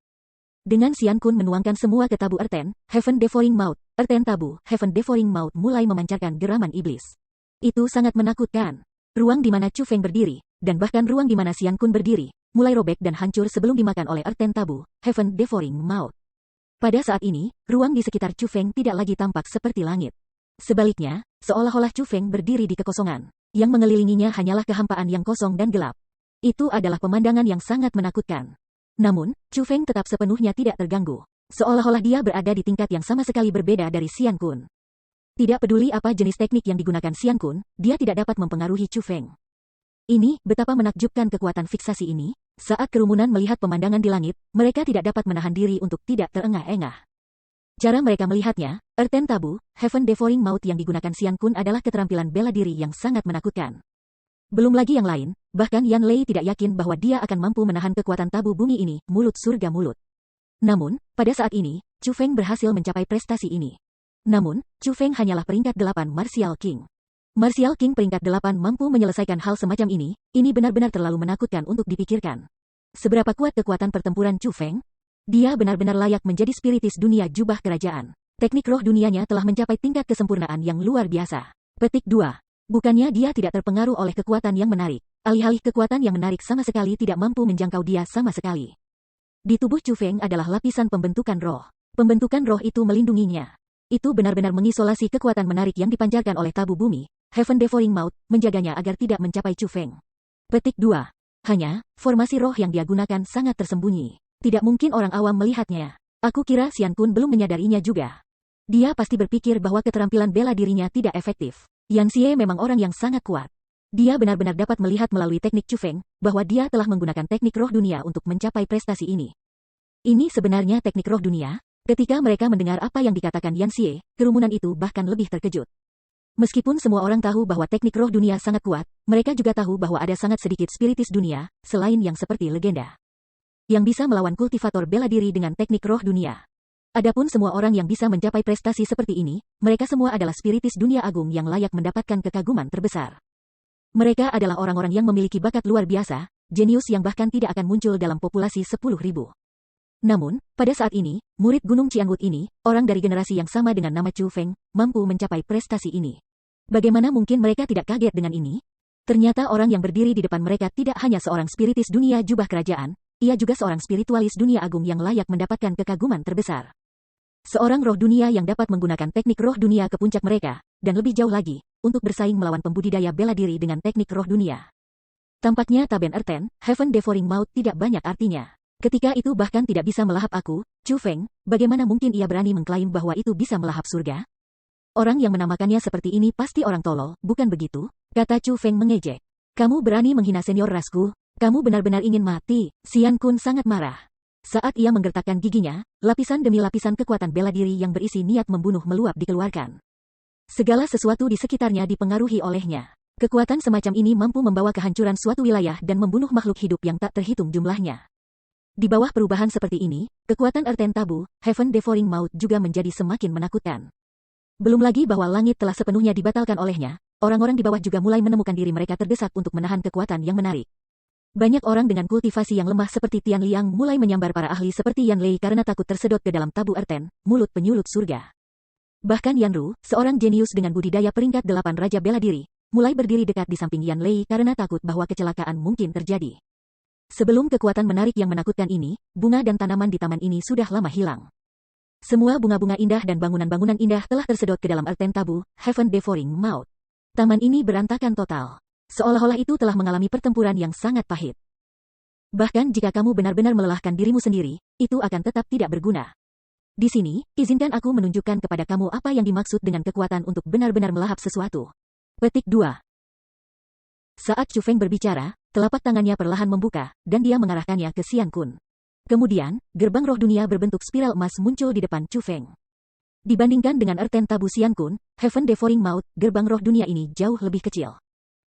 Dengan Xian Kun menuangkan semua ke tabu erten, Heaven Devouring Mouth, erten tabu, Heaven Devouring Mouth mulai memancarkan geraman iblis. Itu sangat menakutkan. Ruang di mana Chu Feng berdiri, dan bahkan ruang di mana Xian Kun berdiri, mulai robek dan hancur sebelum dimakan oleh erten tabu, Heaven Devouring Mouth. Pada saat ini, ruang di sekitar Chu Feng tidak lagi tampak seperti langit. Sebaliknya, seolah-olah Chu Feng berdiri di kekosongan. Yang mengelilinginya hanyalah kehampaan yang kosong dan gelap. Itu adalah pemandangan yang sangat menakutkan. Namun, Chu Feng tetap sepenuhnya tidak terganggu. Seolah-olah dia berada di tingkat yang sama sekali berbeda dari Xian Kun. Tidak peduli apa jenis teknik yang digunakan Xian Kun, dia tidak dapat mempengaruhi Chu Feng. Ini, betapa menakjubkan kekuatan fiksasi ini. Saat kerumunan melihat pemandangan di langit, mereka tidak dapat menahan diri untuk tidak terengah-engah. Cara mereka melihatnya, erten tabu, Heaven Devouring Mouth yang digunakan Xian Kun adalah keterampilan bela diri yang sangat menakutkan. Belum lagi yang lain, bahkan Yan Lei tidak yakin bahwa dia akan mampu menahan kekuatan tabu bumi ini, mulut surga mulut. Namun, pada saat ini, Chu Feng berhasil mencapai prestasi ini. Namun, Chu Feng hanyalah peringkat 8 Martial King. Martial King peringkat 8 mampu menyelesaikan hal semacam ini benar-benar terlalu menakutkan untuk dipikirkan. Seberapa kuat kekuatan pertempuran Chu Feng? Dia benar-benar layak menjadi spiritis dunia jubah kerajaan. Teknik roh dunianya telah mencapai tingkat kesempurnaan yang luar biasa. Petik 2. Bukannya dia tidak terpengaruh oleh kekuatan yang menarik. Alih-alih kekuatan yang menarik sama sekali tidak mampu menjangkau dia sama sekali. Di tubuh Chu Feng adalah lapisan pembentukan roh. Pembentukan roh itu melindunginya. Itu benar-benar mengisolasi kekuatan menarik yang dipancarkan oleh tabu bumi, Heaven Devouring Mouth, menjaganya agar tidak mencapai Chu Feng. Petik 2. Hanya, formasi roh yang dia gunakan sangat tersembunyi. Tidak mungkin orang awam melihatnya. Aku kira Xian Kun belum menyadarinya juga. Dia pasti berpikir bahwa keterampilan bela dirinya tidak efektif. Yan Xie memang orang yang sangat kuat. Dia benar-benar dapat melihat melalui teknik Chu Feng, bahwa dia telah menggunakan teknik roh dunia untuk mencapai prestasi ini. Ini sebenarnya teknik roh dunia. Ketika mereka mendengar apa yang dikatakan Yan Xie, kerumunan itu bahkan lebih terkejut. Meskipun semua orang tahu bahwa teknik roh dunia sangat kuat, mereka juga tahu bahwa ada sangat sedikit spiritis dunia, selain yang seperti legenda, yang bisa melawan kultivator bela diri dengan teknik roh dunia. Adapun semua orang yang bisa mencapai prestasi seperti ini, mereka semua adalah spiritis dunia agung yang layak mendapatkan kekaguman terbesar. Mereka adalah orang-orang yang memiliki bakat luar biasa, jenius yang bahkan tidak akan muncul dalam populasi 10.000. Namun, pada saat ini, murid Gunung Qianwood ini, orang dari generasi yang sama dengan nama Chu Feng, mampu mencapai prestasi ini. Bagaimana mungkin mereka tidak kaget dengan ini? Ternyata orang yang berdiri di depan mereka tidak hanya seorang spiritis dunia jubah kerajaan, ia juga seorang spiritualis dunia agung yang layak mendapatkan kekaguman terbesar. Seorang roh dunia yang dapat menggunakan teknik roh dunia ke puncak mereka, dan lebih jauh lagi, untuk bersaing melawan pembudidaya bela diri dengan teknik roh dunia. Tampaknya Taben Erten, Heaven Devouring Mouth tidak banyak artinya. Ketika itu bahkan tidak bisa melahap aku, Chu Feng, bagaimana mungkin ia berani mengklaim bahwa itu bisa melahap surga? Orang yang menamakannya seperti ini pasti orang tolol, bukan begitu? Kata Chu Feng mengejek. Kamu berani menghina senior rasku? Kamu benar-benar ingin mati. Xian Kun sangat marah. Saat ia menggertakkan giginya, lapisan demi lapisan kekuatan bela diri yang berisi niat membunuh meluap dikeluarkan. Segala sesuatu di sekitarnya dipengaruhi olehnya. Kekuatan semacam ini mampu membawa kehancuran suatu wilayah dan membunuh makhluk hidup yang tak terhitung jumlahnya. Di bawah perubahan seperti ini, kekuatan Earthen Tabu, Heaven Devouring Maut juga menjadi semakin menakutkan. Belum lagi bahwa langit telah sepenuhnya dibatalkan olehnya, orang-orang di bawah juga mulai menemukan diri mereka terdesak untuk menahan kekuatan yang menarik. Banyak orang dengan kultivasi yang lemah seperti Tian Liang mulai menyambar para ahli seperti Yan Lei karena takut tersedot ke dalam tabu Earthen, mulut penyulut surga. Bahkan Yan Ru, seorang jenius dengan budidaya peringkat 8 Raja Bela Diri, mulai berdiri dekat di samping Yan Lei karena takut bahwa kecelakaan mungkin terjadi. Sebelum kekuatan menarik yang menakutkan ini, bunga dan tanaman di taman ini sudah lama hilang. Semua bunga-bunga indah dan bangunan-bangunan indah telah tersedot ke dalam Earthen Tabu, Heaven Devouring Maut. Taman ini berantakan total. Seolah-olah itu telah mengalami pertempuran yang sangat pahit. Bahkan jika kamu benar-benar melelahkan dirimu sendiri, itu akan tetap tidak berguna. Di sini, izinkan aku menunjukkan kepada kamu apa yang dimaksud dengan kekuatan untuk benar-benar melahap sesuatu. Petik 2. Saat Chu Feng berbicara, telapak tangannya perlahan membuka, dan dia mengarahkannya ke Xian Kun. Kemudian, gerbang roh dunia berbentuk spiral emas muncul di depan Chu Feng. Dibandingkan dengan Earthen Tabu Xian Kun, Heaven Devouring Maut, gerbang roh dunia ini jauh lebih kecil.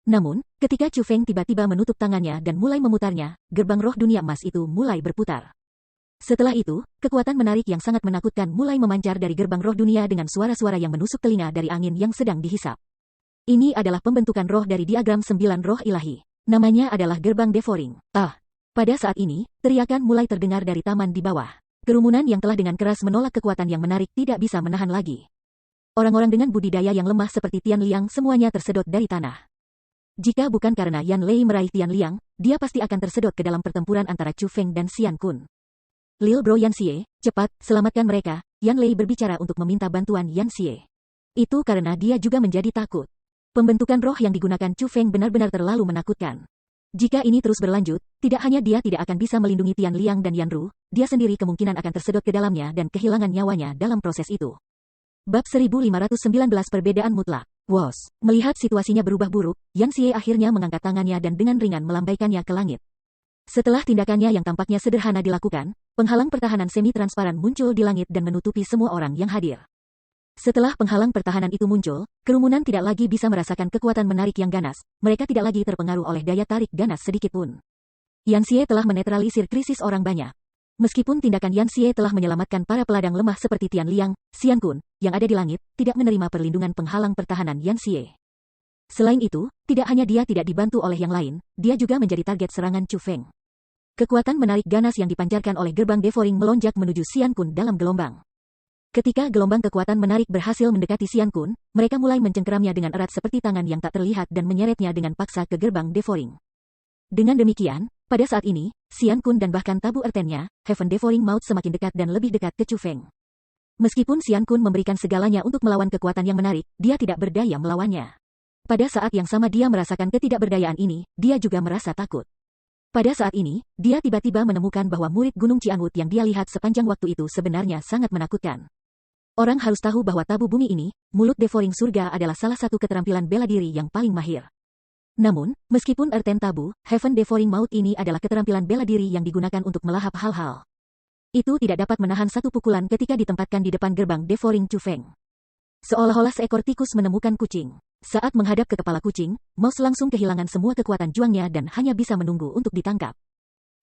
Namun, ketika Chu Feng tiba-tiba menutup tangannya dan mulai memutarnya, gerbang roh dunia emas itu mulai berputar. Setelah itu, kekuatan menarik yang sangat menakutkan mulai memancar dari gerbang roh dunia dengan suara-suara yang menusuk telinga dari angin yang sedang dihisap. Ini adalah pembentukan roh dari diagram 9 roh ilahi. Namanya adalah gerbang devouring. Pada saat ini, teriakan mulai terdengar dari taman di bawah. Kerumunan yang telah dengan keras menolak kekuatan yang menarik tidak bisa menahan lagi. Orang-orang dengan budidaya yang lemah seperti Tian Liang semuanya tersedot dari tanah. Jika bukan karena Yan Lei meraih Tian Liang, dia pasti akan tersedot ke dalam pertempuran antara Chu Feng dan Xian Kun. Lil Bro Yan Xie, cepat, selamatkan mereka, Yan Lei berbicara untuk meminta bantuan Yan Xie. Itu karena dia juga menjadi takut. Pembentukan roh yang digunakan Chu Feng benar-benar terlalu menakutkan. Jika ini terus berlanjut, tidak hanya dia tidak akan bisa melindungi Tian Liang dan Yan Ru, dia sendiri kemungkinan akan tersedot ke dalamnya dan kehilangan nyawanya dalam proses itu. Bab 1519 Perbedaan Mutlak. Wos, melihat situasinya berubah buruk, Yan Xie akhirnya mengangkat tangannya dan dengan ringan melambaikannya ke langit. Setelah tindakannya yang tampaknya sederhana dilakukan, penghalang pertahanan semi-transparan muncul di langit dan menutupi semua orang yang hadir. Setelah penghalang pertahanan itu muncul, kerumunan tidak lagi bisa merasakan kekuatan menarik yang ganas, mereka tidak lagi terpengaruh oleh daya tarik ganas sedikitpun. Yan Xie telah menetralisir krisis orang banyak. Meskipun tindakan Yan Xie telah menyelamatkan para peladang lemah seperti Tian Liang, Xian Kun, yang ada di langit, tidak menerima perlindungan penghalang pertahanan Yan Xie. Selain itu, tidak hanya dia tidak dibantu oleh yang lain, dia juga menjadi target serangan Chu Feng. Kekuatan menarik ganas yang dipancarkan oleh gerbang devouring melonjak menuju Xian Kun dalam gelombang. Ketika gelombang kekuatan menarik berhasil mendekati Xian Kun, mereka mulai mencengkeramnya dengan erat seperti tangan yang tak terlihat dan menyeretnya dengan paksa ke gerbang devouring. Dengan demikian, pada saat ini, Xian Kun dan bahkan tabu Earthen-nya, Heaven Devouring Maut semakin dekat dan lebih dekat ke Chu Feng. Meskipun Xian Kun memberikan segalanya untuk melawan kekuatan yang menarik, dia tidak berdaya melawannya. Pada saat yang sama dia merasakan ketidakberdayaan ini, dia juga merasa takut. Pada saat ini, dia tiba-tiba menemukan bahwa murid Gunung Cianwut yang dia lihat sepanjang waktu itu sebenarnya sangat menakutkan. Orang harus tahu bahwa tabu bumi ini, mulut devouring surga adalah salah satu keterampilan bela diri yang paling mahir. Namun, meskipun Earthen Tabu, Heaven Devouring Maut ini adalah keterampilan bela diri yang digunakan untuk melahap hal-hal. Itu tidak dapat menahan satu pukulan ketika ditempatkan di depan gerbang devouring Chu Feng. Seolah-olah seekor tikus menemukan kucing. Saat menghadap ke kepala kucing, Mouse langsung kehilangan semua kekuatan juangnya dan hanya bisa menunggu untuk ditangkap.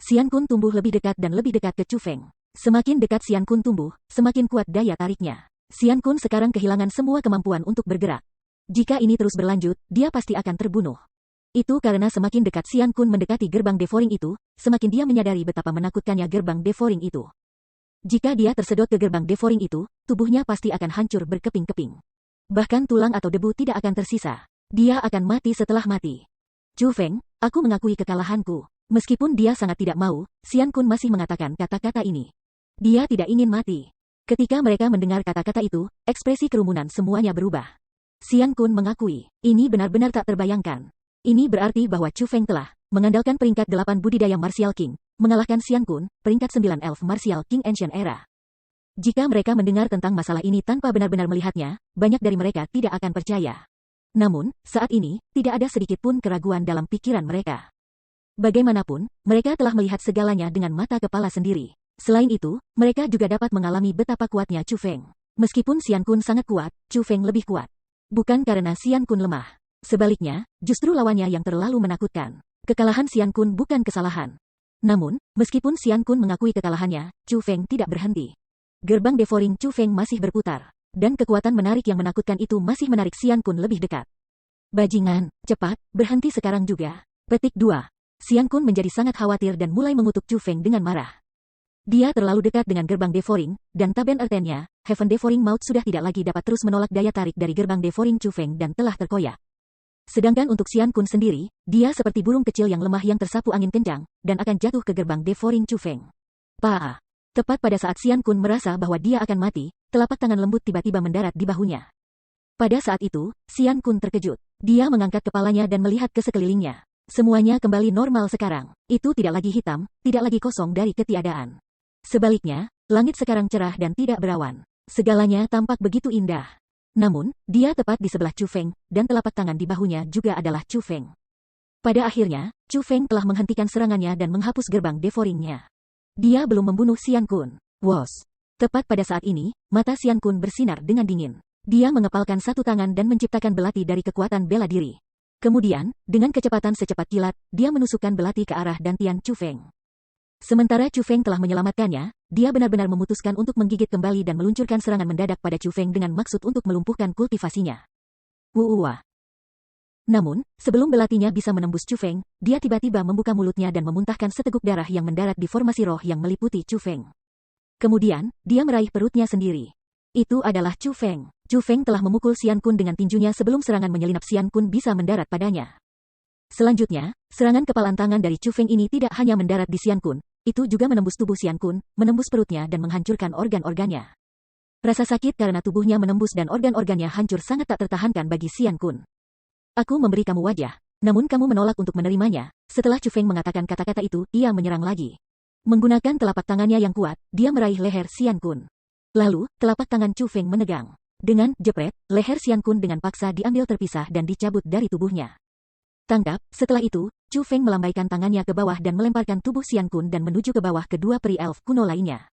Xian Kun tumbuh lebih dekat dan lebih dekat ke Chu Feng. Semakin dekat Xian Kun tumbuh, semakin kuat daya tariknya. Xian Kun sekarang kehilangan semua kemampuan untuk bergerak. Jika ini terus berlanjut, dia pasti akan terbunuh. Itu karena semakin dekat Xian Kun mendekati gerbang devouring itu, semakin dia menyadari betapa menakutkannya gerbang devouring itu. Jika dia tersedot ke gerbang devouring itu, tubuhnya pasti akan hancur berkeping-keping. Bahkan tulang atau debu tidak akan tersisa. Dia akan mati setelah mati. Chu Feng, aku mengakui kekalahanku. Meskipun dia sangat tidak mau, Xian Kun masih mengatakan kata-kata ini. Dia tidak ingin mati. Ketika mereka mendengar kata-kata itu, ekspresi kerumunan semuanya berubah. Xian Kun mengakui, ini benar-benar tak terbayangkan. Ini berarti bahwa Chu Feng telah mengandalkan peringkat 8 budidaya Martial King, mengalahkan Xian Kun, peringkat 9 Elf Martial King Ancient Era. Jika mereka mendengar tentang masalah ini tanpa benar-benar melihatnya, banyak dari mereka tidak akan percaya. Namun, saat ini, tidak ada sedikit pun keraguan dalam pikiran mereka. Bagaimanapun, mereka telah melihat segalanya dengan mata kepala sendiri. Selain itu, mereka juga dapat mengalami betapa kuatnya Chu Feng. Meskipun Xian Kun sangat kuat, Chu Feng lebih kuat. Bukan karena Xian Kun lemah. Sebaliknya, justru lawannya yang terlalu menakutkan. Kekalahan Xian Kun bukan kesalahan. Namun, meskipun Xian Kun mengakui kekalahannya, Chu Feng tidak berhenti. Gerbang devouring Chu Feng masih berputar. Dan kekuatan menarik yang menakutkan itu masih menarik Xian Kun lebih dekat. Bajingan, cepat, berhenti sekarang juga. Petik 2. Xian Kun menjadi sangat khawatir dan mulai mengutuk Chu Feng dengan marah. Dia terlalu dekat dengan gerbang devouring, dan Taben Earthen-nya, Heaven Devouring Mouth sudah tidak lagi dapat terus menolak daya tarik dari gerbang devouring Chu Feng dan telah terkoyak. Sedangkan untuk Xian Kun sendiri, dia seperti burung kecil yang lemah yang tersapu angin kencang, dan akan jatuh ke gerbang devouring Chu Feng. Pah! Tepat pada saat Xian Kun merasa bahwa dia akan mati, telapak tangan lembut tiba-tiba mendarat di bahunya. Pada saat itu, Xian Kun terkejut. Dia mengangkat kepalanya dan melihat ke sekelilingnya. Semuanya kembali normal sekarang. Itu tidak lagi hitam, tidak lagi kosong dari ketiadaan. Sebaliknya, langit sekarang cerah dan tidak berawan. Segalanya tampak begitu indah. Namun, dia tepat di sebelah Chu Feng, dan telapak tangan di bahunya juga adalah Chu Feng. Pada akhirnya, Chu Feng telah menghentikan serangannya dan menghapus gerbang devouring-nya. Dia belum membunuh Xian Kun. Wos! Tepat pada saat ini, mata Xian Kun bersinar dengan dingin. Dia mengepalkan satu tangan dan menciptakan belati dari kekuatan bela diri. Kemudian, dengan kecepatan secepat kilat, dia menusukkan belati ke arah dantian Chu Feng. Sementara Chu Feng telah menyelamatkannya, dia benar-benar memutuskan untuk menggigit kembali dan meluncurkan serangan mendadak pada Chu Feng dengan maksud untuk melumpuhkan kultivasinya. Wuuwa. Namun, sebelum belatinya bisa menembus Chu Feng, dia tiba-tiba membuka mulutnya dan memuntahkan seteguk darah yang mendarat di formasi roh yang meliputi Chu Feng. Kemudian, dia meraih perutnya sendiri. Itu adalah Chu Feng. Chu Feng telah memukul Xian Kun dengan tinjunya sebelum serangan menyelinap Xian Kun bisa mendarat padanya. Selanjutnya, serangan kepalan tangan dari Chu Feng ini tidak hanya mendarat di Xian Kun, itu juga menembus tubuh Xian Kun, menembus perutnya dan menghancurkan organ-organnya. Rasa sakit karena tubuhnya menembus dan organ-organnya hancur sangat tak tertahankan bagi Xian Kun. Aku memberi kamu wajah, namun kamu menolak untuk menerimanya. Setelah Chu Feng mengatakan kata-kata itu, ia menyerang lagi. Menggunakan telapak tangannya yang kuat, dia meraih leher Xian Kun. Lalu, telapak tangan Chu Feng menegang. Dengan jepret, leher Xian Kun dengan paksa diambil terpisah dan dicabut dari tubuhnya. Tangkap, setelah itu, Chu Feng melambaikan tangannya ke bawah dan melemparkan tubuh Xian Kun dan menuju ke bawah kedua peri elf kuno lainnya.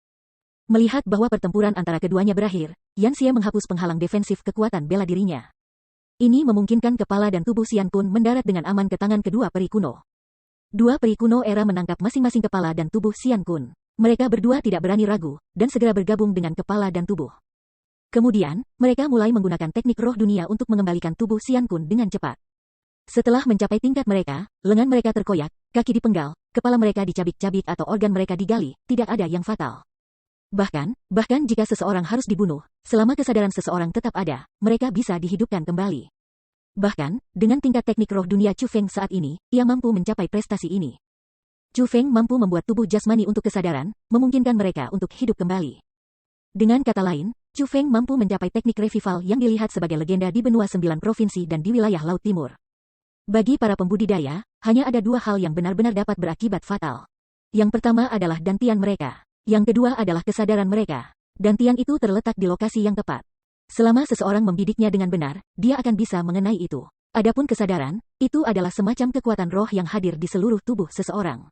Melihat bahwa pertempuran antara keduanya berakhir, Yan Xie menghapus penghalang defensif kekuatan bela dirinya. Ini memungkinkan kepala dan tubuh Xian Kun mendarat dengan aman ke tangan kedua peri kuno. Dua peri kuno era menangkap masing-masing kepala dan tubuh Xian Kun. Mereka berdua tidak berani ragu, dan segera bergabung dengan kepala dan tubuh. Kemudian, mereka mulai menggunakan teknik roh dunia untuk mengembalikan tubuh Xian Kun dengan cepat. Setelah mencapai tingkat mereka, lengan mereka terkoyak, kaki dipenggal, kepala mereka dicabik-cabik atau organ mereka digali, tidak ada yang fatal. Bahkan jika seseorang harus dibunuh, selama kesadaran seseorang tetap ada, mereka bisa dihidupkan kembali. Bahkan, dengan tingkat teknik roh dunia Chu Feng saat ini, ia mampu mencapai prestasi ini. Chu Feng mampu membuat tubuh jasmani untuk kesadaran, memungkinkan mereka untuk hidup kembali. Dengan kata lain, Chu Feng mampu mencapai teknik revival yang dilihat sebagai legenda di benua 9 provinsi dan di wilayah Laut Timur. Bagi para pembudidaya, hanya ada dua hal yang benar-benar dapat berakibat fatal. Yang pertama adalah dantian mereka. Yang kedua adalah kesadaran mereka. Dantian itu terletak di lokasi yang tepat. Selama seseorang membidiknya dengan benar, dia akan bisa mengenai itu. Adapun kesadaran, itu adalah semacam kekuatan roh yang hadir di seluruh tubuh seseorang.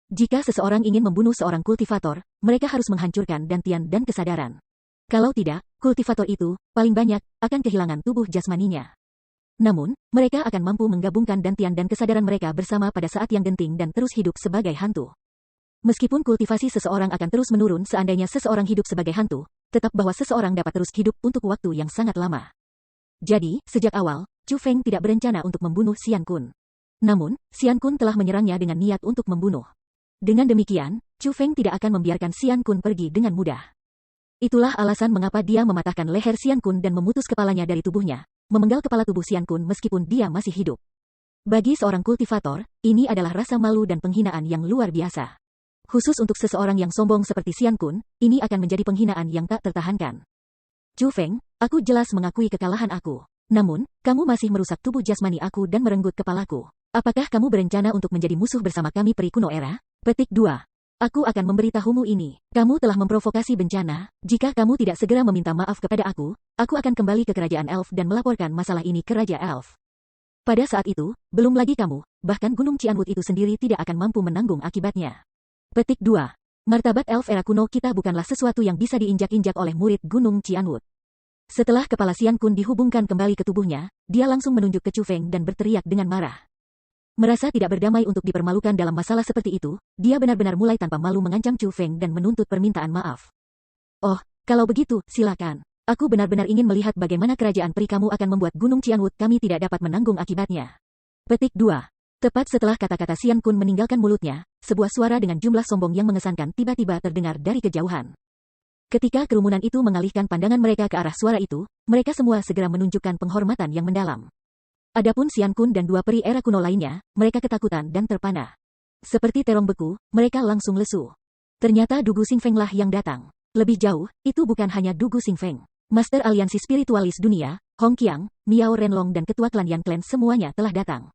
Jika seseorang ingin membunuh seorang kultivator, mereka harus menghancurkan dantian dan kesadaran. Kalau tidak, kultivator itu, paling banyak, akan kehilangan tubuh jasmaninya. Namun, mereka akan mampu menggabungkan dantian dan kesadaran mereka bersama pada saat yang genting dan terus hidup sebagai hantu. Meskipun kultivasi seseorang akan terus menurun seandainya seseorang hidup sebagai hantu, tetap bahwa seseorang dapat terus hidup untuk waktu yang sangat lama. Jadi, sejak awal, Chu Feng tidak berencana untuk membunuh Xian Kun. Namun, Xian Kun telah menyerangnya dengan niat untuk membunuh. Dengan demikian, Chu Feng tidak akan membiarkan Xian Kun pergi dengan mudah. Itulah alasan mengapa dia mematahkan leher Xian Kun dan memutus kepalanya dari tubuhnya, memenggal kepala tubuh Xian Kun meskipun dia masih hidup. Bagi seorang kultivator, ini adalah rasa malu dan penghinaan yang luar biasa. Khusus untuk seseorang yang sombong seperti Xian Kun, ini akan menjadi penghinaan yang tak tertahankan. Chu Feng, aku jelas mengakui kekalahan aku. Namun, kamu masih merusak tubuh jasmani aku dan merenggut kepalaku. Apakah kamu berencana untuk menjadi musuh bersama kami peri kuno era? Petik 2. Aku akan memberitahumu ini. Kamu telah memprovokasi bencana. Jika kamu tidak segera meminta maaf kepada aku akan kembali ke kerajaan Elf dan melaporkan masalah ini ke Raja Elf. Pada saat itu, belum lagi kamu, bahkan Gunung Cianwood itu sendiri tidak akan mampu menanggung akibatnya. Petik 2. Martabat elf era kuno kita bukanlah sesuatu yang bisa diinjak-injak oleh murid Gunung Cianwood. Setelah kepala Xian Kun dihubungkan kembali ke tubuhnya, dia langsung menunjuk ke Chu Feng dan berteriak dengan marah. Merasa tidak berdamai untuk dipermalukan dalam masalah seperti itu, dia benar-benar mulai tanpa malu mengancam Chu Feng dan menuntut permintaan maaf. Oh, kalau begitu, silakan. Aku benar-benar ingin melihat bagaimana kerajaan peri kamu akan membuat Gunung Cianwood kami tidak dapat menanggung akibatnya. Petik 2. Tepat setelah kata-kata Xian Kun meninggalkan mulutnya, sebuah suara dengan jumlah sombong yang mengesankan tiba-tiba terdengar dari kejauhan. Ketika kerumunan itu mengalihkan pandangan mereka ke arah suara itu, mereka semua segera menunjukkan penghormatan yang mendalam. Adapun Xian Kun dan dua peri era kuno lainnya, mereka ketakutan dan terpana. Seperti terong beku, mereka langsung lesu. Ternyata Dugu Xingfeng lah yang datang. Lebih jauh, itu bukan hanya Dugu Xingfeng. Master Aliansi Spiritualis Dunia, Hong Qiang, Miao Renlong dan Ketua Klan Yan Clan semuanya telah datang.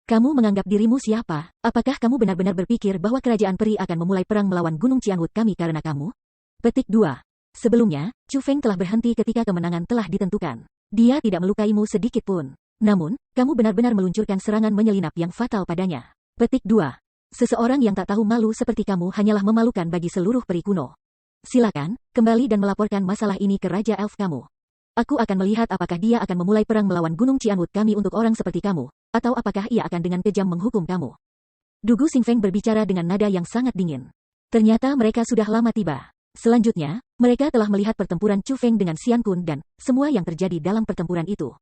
Kamu menganggap dirimu siapa? Apakah kamu benar-benar berpikir bahwa kerajaan peri akan memulai perang melawan Gunung Cianwood kami karena kamu? Petik 2. Sebelumnya, Chu Feng telah berhenti ketika kemenangan telah ditentukan. Dia tidak melukaimu sedikit pun. Namun, kamu benar-benar meluncurkan serangan menyelinap yang fatal padanya. Petik 2. Seseorang yang tak tahu malu seperti kamu hanyalah memalukan bagi seluruh peri kuno. Silakan, kembali dan melaporkan masalah ini ke Raja Elf kamu. Aku akan melihat apakah dia akan memulai perang melawan Gunung Cianwood kami untuk orang seperti kamu, atau apakah ia akan dengan kejam menghukum kamu. Dugu Xingfeng berbicara dengan nada yang sangat dingin. Ternyata mereka sudah lama tiba. Selanjutnya, mereka telah melihat pertempuran Chu Feng dengan Xian Kun dan semua yang terjadi dalam pertempuran itu.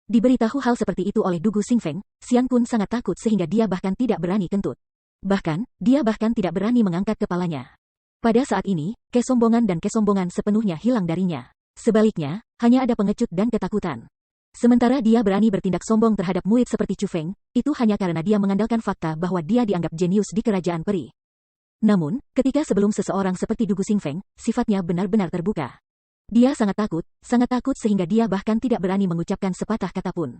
Diberitahu hal seperti itu oleh Dugu Xingfeng, Xian Kun sangat takut sehingga dia bahkan tidak berani kentut. Bahkan, dia bahkan tidak berani mengangkat kepalanya. Pada saat ini, kesombongan sepenuhnya hilang darinya. Sebaliknya, hanya ada pengecut dan ketakutan. Sementara dia berani bertindak sombong terhadap murid seperti Chu Feng, itu hanya karena dia mengandalkan fakta bahwa dia dianggap jenius di kerajaan peri. Namun, ketika sebelum seseorang seperti Dugu Xingfeng, sifatnya benar-benar terbuka. Dia sangat takut sehingga dia bahkan tidak berani mengucapkan sepatah kata pun.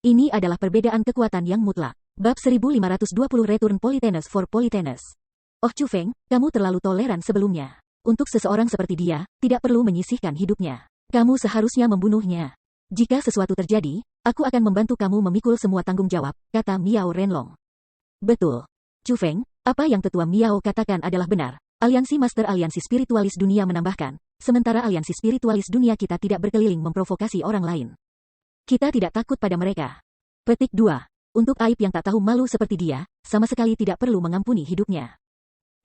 Ini adalah perbedaan kekuatan yang mutlak. Bab 1520 Return Polythenus for Polythenus. Oh Chu Feng, kamu terlalu toleran sebelumnya. Untuk seseorang seperti dia, tidak perlu menyisihkan hidupnya. Kamu seharusnya membunuhnya. Jika sesuatu terjadi, aku akan membantu kamu memikul semua tanggung jawab, kata Miao Renlong. Betul. Chu Feng, apa yang Tetua Miao katakan adalah benar. Aliansi Master Aliansi Spiritualis Dunia menambahkan, sementara Aliansi Spiritualis Dunia kita tidak berkeliling memprovokasi orang lain. Kita tidak takut pada mereka. Petik 2. Untuk aib yang tak tahu malu seperti dia, sama sekali tidak perlu mengampuni hidupnya.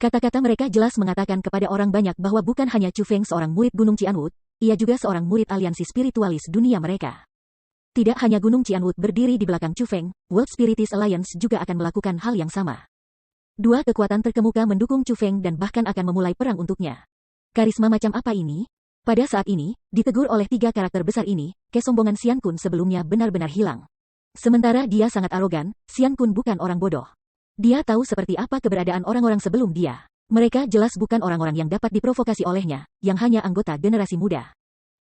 Kata-kata mereka jelas mengatakan kepada orang banyak bahwa bukan hanya Chu Feng seorang murid Gunung Cianwood, ia juga seorang murid aliansi spiritualis dunia mereka. Tidak hanya Gunung Cianwood berdiri di belakang Chu Feng, World Spiritist Alliance juga akan melakukan hal yang sama. Dua kekuatan terkemuka mendukung Chu Feng dan bahkan akan memulai perang untuknya. Karisma macam apa ini? Pada saat ini, ditegur oleh tiga karakter besar ini, kesombongan Xian Kun sebelumnya benar-benar hilang. Sementara dia sangat arogan, Xian Kun bukan orang bodoh. Dia tahu seperti apa keberadaan orang-orang sebelum dia. Mereka jelas bukan orang-orang yang dapat diprovokasi olehnya, yang hanya anggota generasi muda.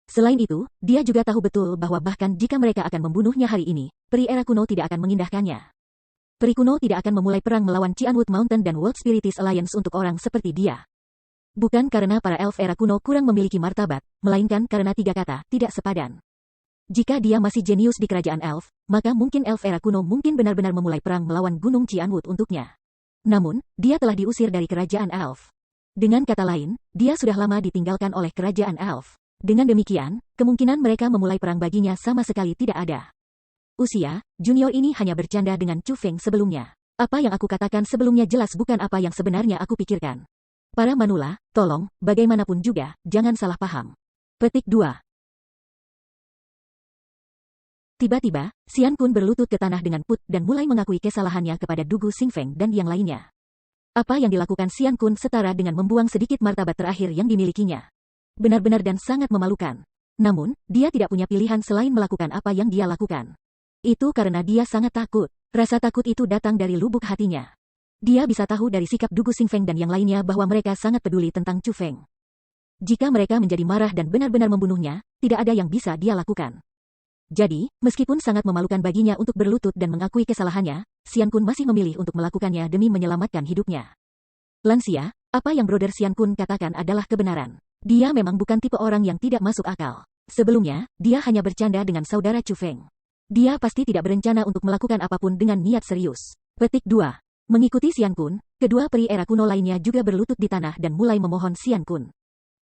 Selain itu, dia juga tahu betul bahwa bahkan jika mereka akan membunuhnya hari ini, peri era kuno tidak akan mengindahkannya. Peri kuno tidak akan memulai perang melawan Cianwood Mountain dan World Spiritist Alliance untuk orang seperti dia. Bukan karena para elf era kuno kurang memiliki martabat, melainkan karena tiga kata tidak sepadan. Jika dia masih jenius di kerajaan elf, maka mungkin elf era kuno mungkin benar-benar memulai perang melawan Gunung Cianwood untuknya. Namun, dia telah diusir dari kerajaan elf. Dengan kata lain, dia sudah lama ditinggalkan oleh kerajaan elf. Dengan demikian, kemungkinan mereka memulai perang baginya sama sekali tidak ada. Usia, junior ini hanya bercanda dengan Chu Feng sebelumnya. Apa yang aku katakan sebelumnya jelas bukan apa yang sebenarnya aku pikirkan. Para manula, tolong, bagaimanapun juga, jangan salah paham. Petik 2. Tiba-tiba, Xian Kun berlutut ke tanah dengan put dan mulai mengakui kesalahannya kepada Dugu Xingfeng dan yang lainnya. Apa yang dilakukan Xian Kun setara dengan membuang sedikit martabat terakhir yang dimilikinya. Benar-benar dan sangat memalukan. Namun, dia tidak punya pilihan selain melakukan apa yang dia lakukan. Itu karena dia sangat takut. Rasa takut itu datang dari lubuk hatinya. Dia bisa tahu dari sikap Dugu Xingfeng dan yang lainnya bahwa mereka sangat peduli tentang Chu Feng. Jika mereka menjadi marah dan benar-benar membunuhnya, tidak ada yang bisa dia lakukan. Jadi, meskipun sangat memalukan baginya untuk berlutut dan mengakui kesalahannya, Xian Kun masih memilih untuk melakukannya demi menyelamatkan hidupnya. Lansia, apa yang Brother Xian Kun katakan adalah kebenaran. Dia memang bukan tipe orang yang tidak masuk akal. Sebelumnya, dia hanya bercanda dengan saudara Chu Feng. Dia pasti tidak berencana untuk melakukan apapun dengan niat serius. Petik 2. Mengikuti Xian Kun, kedua peri era kuno lainnya juga berlutut di tanah dan mulai memohon Xian Kun.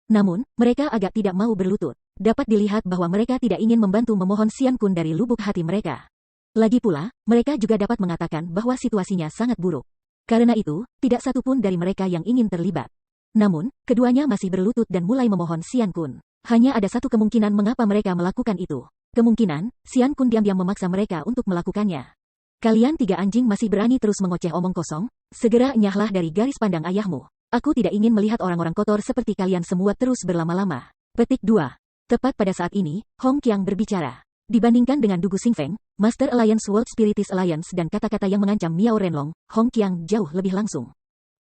Namun, mereka agak tidak mau berlutut. Dapat dilihat bahwa mereka tidak ingin membantu memohon Xian Kun dari lubuk hati mereka. Lagi pula, mereka juga dapat mengatakan bahwa situasinya sangat buruk. Karena itu, tidak satu pun dari mereka yang ingin terlibat. Namun, keduanya masih berlutut dan mulai memohon Xian Kun. Hanya ada satu kemungkinan mengapa mereka melakukan itu. Kemungkinan, Xian Kun diam-diam memaksa mereka untuk melakukannya. Kalian tiga anjing masih berani terus mengoceh omong kosong? Segera enyahlah dari garis pandang ayahmu. Aku tidak ingin melihat orang-orang kotor seperti kalian semua terus berlama-lama. Petik 2. Tepat pada saat ini, Hong Qiang berbicara. Dibandingkan dengan Dugu Xingfeng, Master Alliance World Spiritus Alliance dan kata-kata yang mengancam Miao Renlong, Hong Qiang jauh lebih langsung.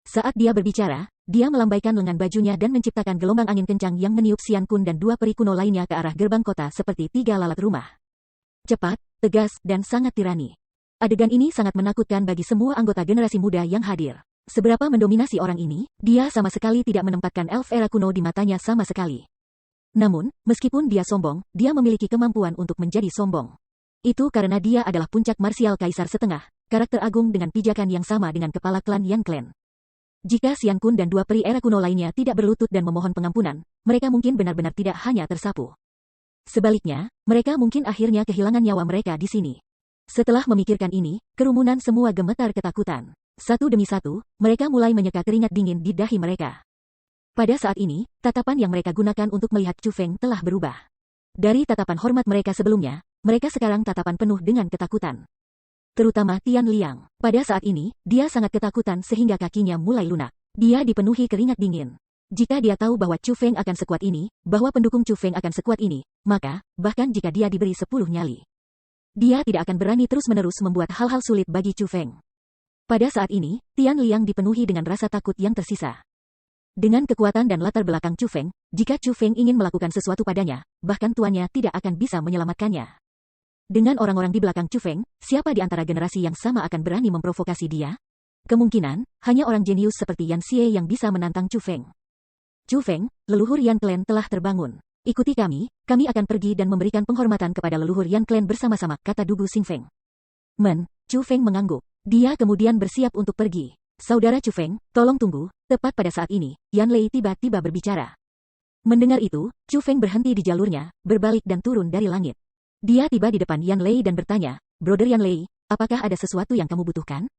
Saat dia berbicara, dia melambaikan lengan bajunya dan menciptakan gelombang angin kencang yang meniup Xian Kun dan dua peri kuno lainnya ke arah gerbang kota seperti tiga lalat rumah. Cepat, tegas, dan sangat tirani. Adegan ini sangat menakutkan bagi semua anggota generasi muda yang hadir. Seberapa mendominasi orang ini, dia sama sekali tidak menempatkan elf era kuno di matanya sama sekali. Namun, meskipun dia sombong, dia memiliki kemampuan untuk menjadi sombong. Itu karena dia adalah puncak marsial kaisar setengah, karakter agung dengan pijakan yang sama dengan kepala klan Yan Clan. Jika Xian Kun dan dua peri era kuno lainnya tidak berlutut dan memohon pengampunan, mereka mungkin benar-benar tidak hanya tersapu. Sebaliknya, mereka mungkin akhirnya kehilangan nyawa mereka di sini. Setelah memikirkan ini, kerumunan semua gemetar ketakutan. Satu demi satu, mereka mulai menyeka keringat dingin di dahi mereka. Pada saat ini, tatapan yang mereka gunakan untuk melihat Chu Feng telah berubah. Dari tatapan hormat mereka sebelumnya, mereka sekarang tatapan penuh dengan ketakutan. Terutama Tian Liang. Pada saat ini, dia sangat ketakutan sehingga kakinya mulai lunak. Dia dipenuhi keringat dingin. Jika dia tahu bahwa Chu Feng akan sekuat ini, bahwa pendukung Chu Feng akan sekuat ini, maka, bahkan jika dia diberi 10 nyali, dia tidak akan berani terus-menerus membuat hal-hal sulit bagi Chu Feng. Pada saat ini, Tian Liang dipenuhi dengan rasa takut yang tersisa. Dengan kekuatan dan latar belakang Chu Feng, jika Chu Feng ingin melakukan sesuatu padanya, bahkan tuannya tidak akan bisa menyelamatkannya. Dengan orang-orang di belakang Chu Feng, siapa di antara generasi yang sama akan berani memprovokasi dia? Kemungkinan, hanya orang jenius seperti Yan Xie yang bisa menantang Chu Feng. Chu Feng, leluhur Yan Clan telah terbangun. Ikuti kami akan pergi dan memberikan penghormatan kepada leluhur Yan Clan bersama-sama, kata Dugu Xingfeng. Chu Feng mengangguk. Dia kemudian bersiap untuk pergi. Saudara Chu Feng, tolong tunggu. Tepat pada saat ini, Yan Lei tiba-tiba berbicara. Mendengar itu, Chu Feng berhenti di jalurnya, berbalik dan turun dari langit. Dia tiba di depan Yan Lei dan bertanya, Brother Yan Lei, apakah ada sesuatu yang kamu butuhkan?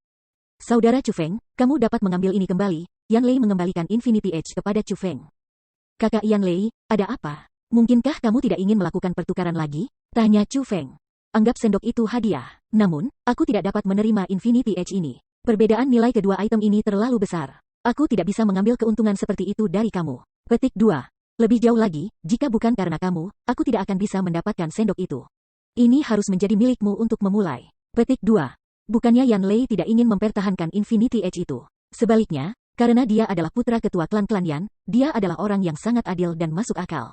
Saudara Chu Feng, kamu dapat mengambil ini kembali. Yan Lei mengembalikan Infinity Edge kepada Chu Feng. Kakak Yan Lei, ada apa? Mungkinkah kamu tidak ingin melakukan pertukaran lagi? Tanya Chu Feng. Anggap sendok itu hadiah. Namun, aku tidak dapat menerima Infinity Edge ini. Perbedaan nilai kedua item ini terlalu besar. Aku tidak bisa mengambil keuntungan seperti itu dari kamu. Petik 2. Lebih jauh lagi, jika bukan karena kamu, aku tidak akan bisa mendapatkan sendok itu. Ini harus menjadi milikmu untuk memulai. Petik 2. Bukannya Yan Lei tidak ingin mempertahankan Infinity Edge itu. Sebaliknya, karena dia adalah putra ketua klan-klan Yan, dia adalah orang yang sangat adil dan masuk akal.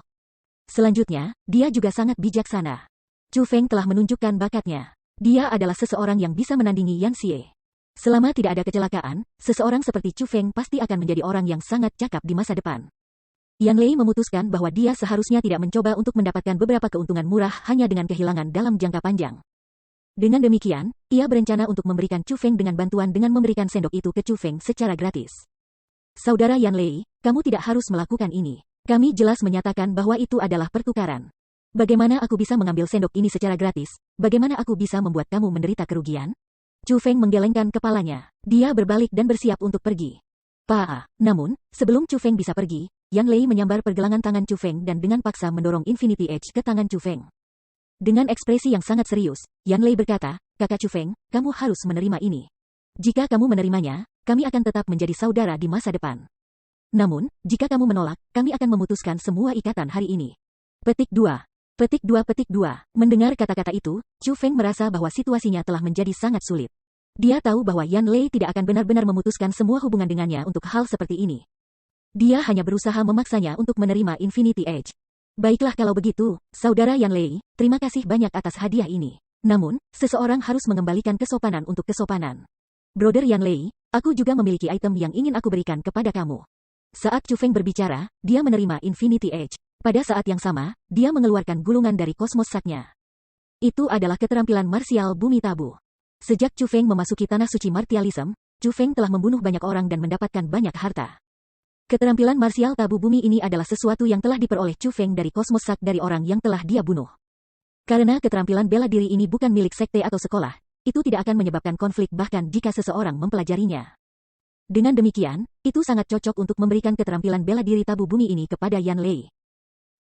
Selanjutnya, dia juga sangat bijaksana. Chu Feng telah menunjukkan bakatnya. Dia adalah seseorang yang bisa menandingi Yan Xie. Selama tidak ada kecelakaan, seseorang seperti Chu Feng pasti akan menjadi orang yang sangat cakap di masa depan. Yan Lei memutuskan bahwa dia seharusnya tidak mencoba untuk mendapatkan beberapa keuntungan murah hanya dengan kehilangan dalam jangka panjang. Dengan demikian, ia berencana untuk memberikan Chu Feng dengan bantuan dengan memberikan sendok itu ke Chu Feng secara gratis. Saudara Yan Lei, kamu tidak harus melakukan ini. Kami jelas menyatakan bahwa itu adalah pertukaran. Bagaimana aku bisa mengambil sendok ini secara gratis? Bagaimana aku bisa membuat kamu menderita kerugian? Chu Feng menggelengkan kepalanya. Dia berbalik dan bersiap untuk pergi. Namun, sebelum Chu Feng bisa pergi, Yan Lei menyambar pergelangan tangan Chu Feng dan dengan paksa mendorong Infinity Edge ke tangan Chu Feng. Dengan ekspresi yang sangat serius, Yan Lei berkata, Kakak Chu Feng, kamu harus menerima ini. Jika kamu menerimanya, kami akan tetap menjadi saudara di masa depan. Namun, jika kamu menolak, kami akan memutuskan semua ikatan hari ini. Petik 2. Petik 2. Mendengar kata-kata itu, Chu Feng merasa bahwa situasinya telah menjadi sangat sulit. Dia tahu bahwa Yan Lei tidak akan benar-benar memutuskan semua hubungan dengannya untuk hal seperti ini. Dia hanya berusaha memaksanya untuk menerima Infinity Edge. Baiklah kalau begitu, saudara Yan Lei, terima kasih banyak atas hadiah ini. Namun, seseorang harus mengembalikan kesopanan untuk kesopanan. Brother Yan Lei, aku juga memiliki item yang ingin aku berikan kepada kamu. Saat Chu Feng berbicara, dia menerima Infinity Edge. Pada saat yang sama, dia mengeluarkan gulungan dari kosmos saknya. Itu adalah keterampilan marsial bumi tabu. Sejak Chu Feng memasuki tanah suci martialism, Chu Feng telah membunuh banyak orang dan mendapatkan banyak harta. Keterampilan marsial tabu bumi ini adalah sesuatu yang telah diperoleh Chu Feng dari kosmos sak dari orang yang telah dia bunuh. Karena keterampilan bela diri ini bukan milik sekte atau sekolah, itu tidak akan menyebabkan konflik bahkan jika seseorang mempelajarinya. Dengan demikian, itu sangat cocok untuk memberikan keterampilan bela diri tabu bumi ini kepada Yan Lei.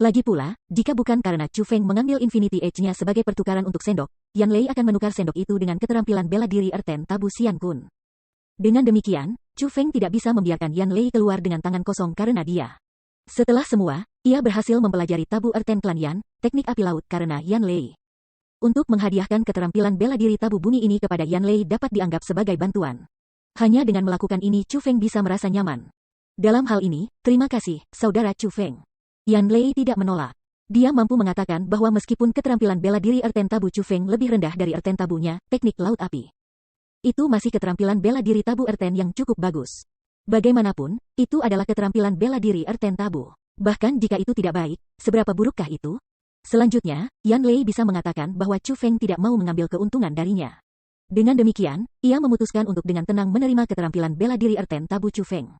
Lagi pula, jika bukan karena Chu Feng mengambil Infinity Edge-nya sebagai pertukaran untuk sendok, Yan Lei akan menukar sendok itu dengan keterampilan bela diri Erten Tabu Xian Kun. Dengan demikian, Chu Feng tidak bisa membiarkan Yan Lei keluar dengan tangan kosong karena dia. Setelah semua, ia berhasil mempelajari tabu Erten Klan Yan, teknik api laut karena Yan Lei. Untuk menghadiahkan keterampilan bela diri tabu bumi ini kepada Yan Lei dapat dianggap sebagai bantuan. Hanya dengan melakukan ini Chu Feng bisa merasa nyaman. Dalam hal ini, terima kasih, saudara Chu Feng. Yan Lei tidak menolak. Dia mampu mengatakan bahwa meskipun keterampilan bela diri Erten Tabu Chu Feng lebih rendah dari Erten Tabunya, teknik laut api, itu masih keterampilan bela diri tabu Erten yang cukup bagus. Bagaimanapun, itu adalah keterampilan bela diri Erten Tabu. Bahkan jika itu tidak baik, seberapa burukkah itu? Selanjutnya, Yan Lei bisa mengatakan bahwa Chu Feng tidak mau mengambil keuntungan darinya. Dengan demikian, ia memutuskan untuk dengan tenang menerima keterampilan bela diri Erten Tabu Chu Feng.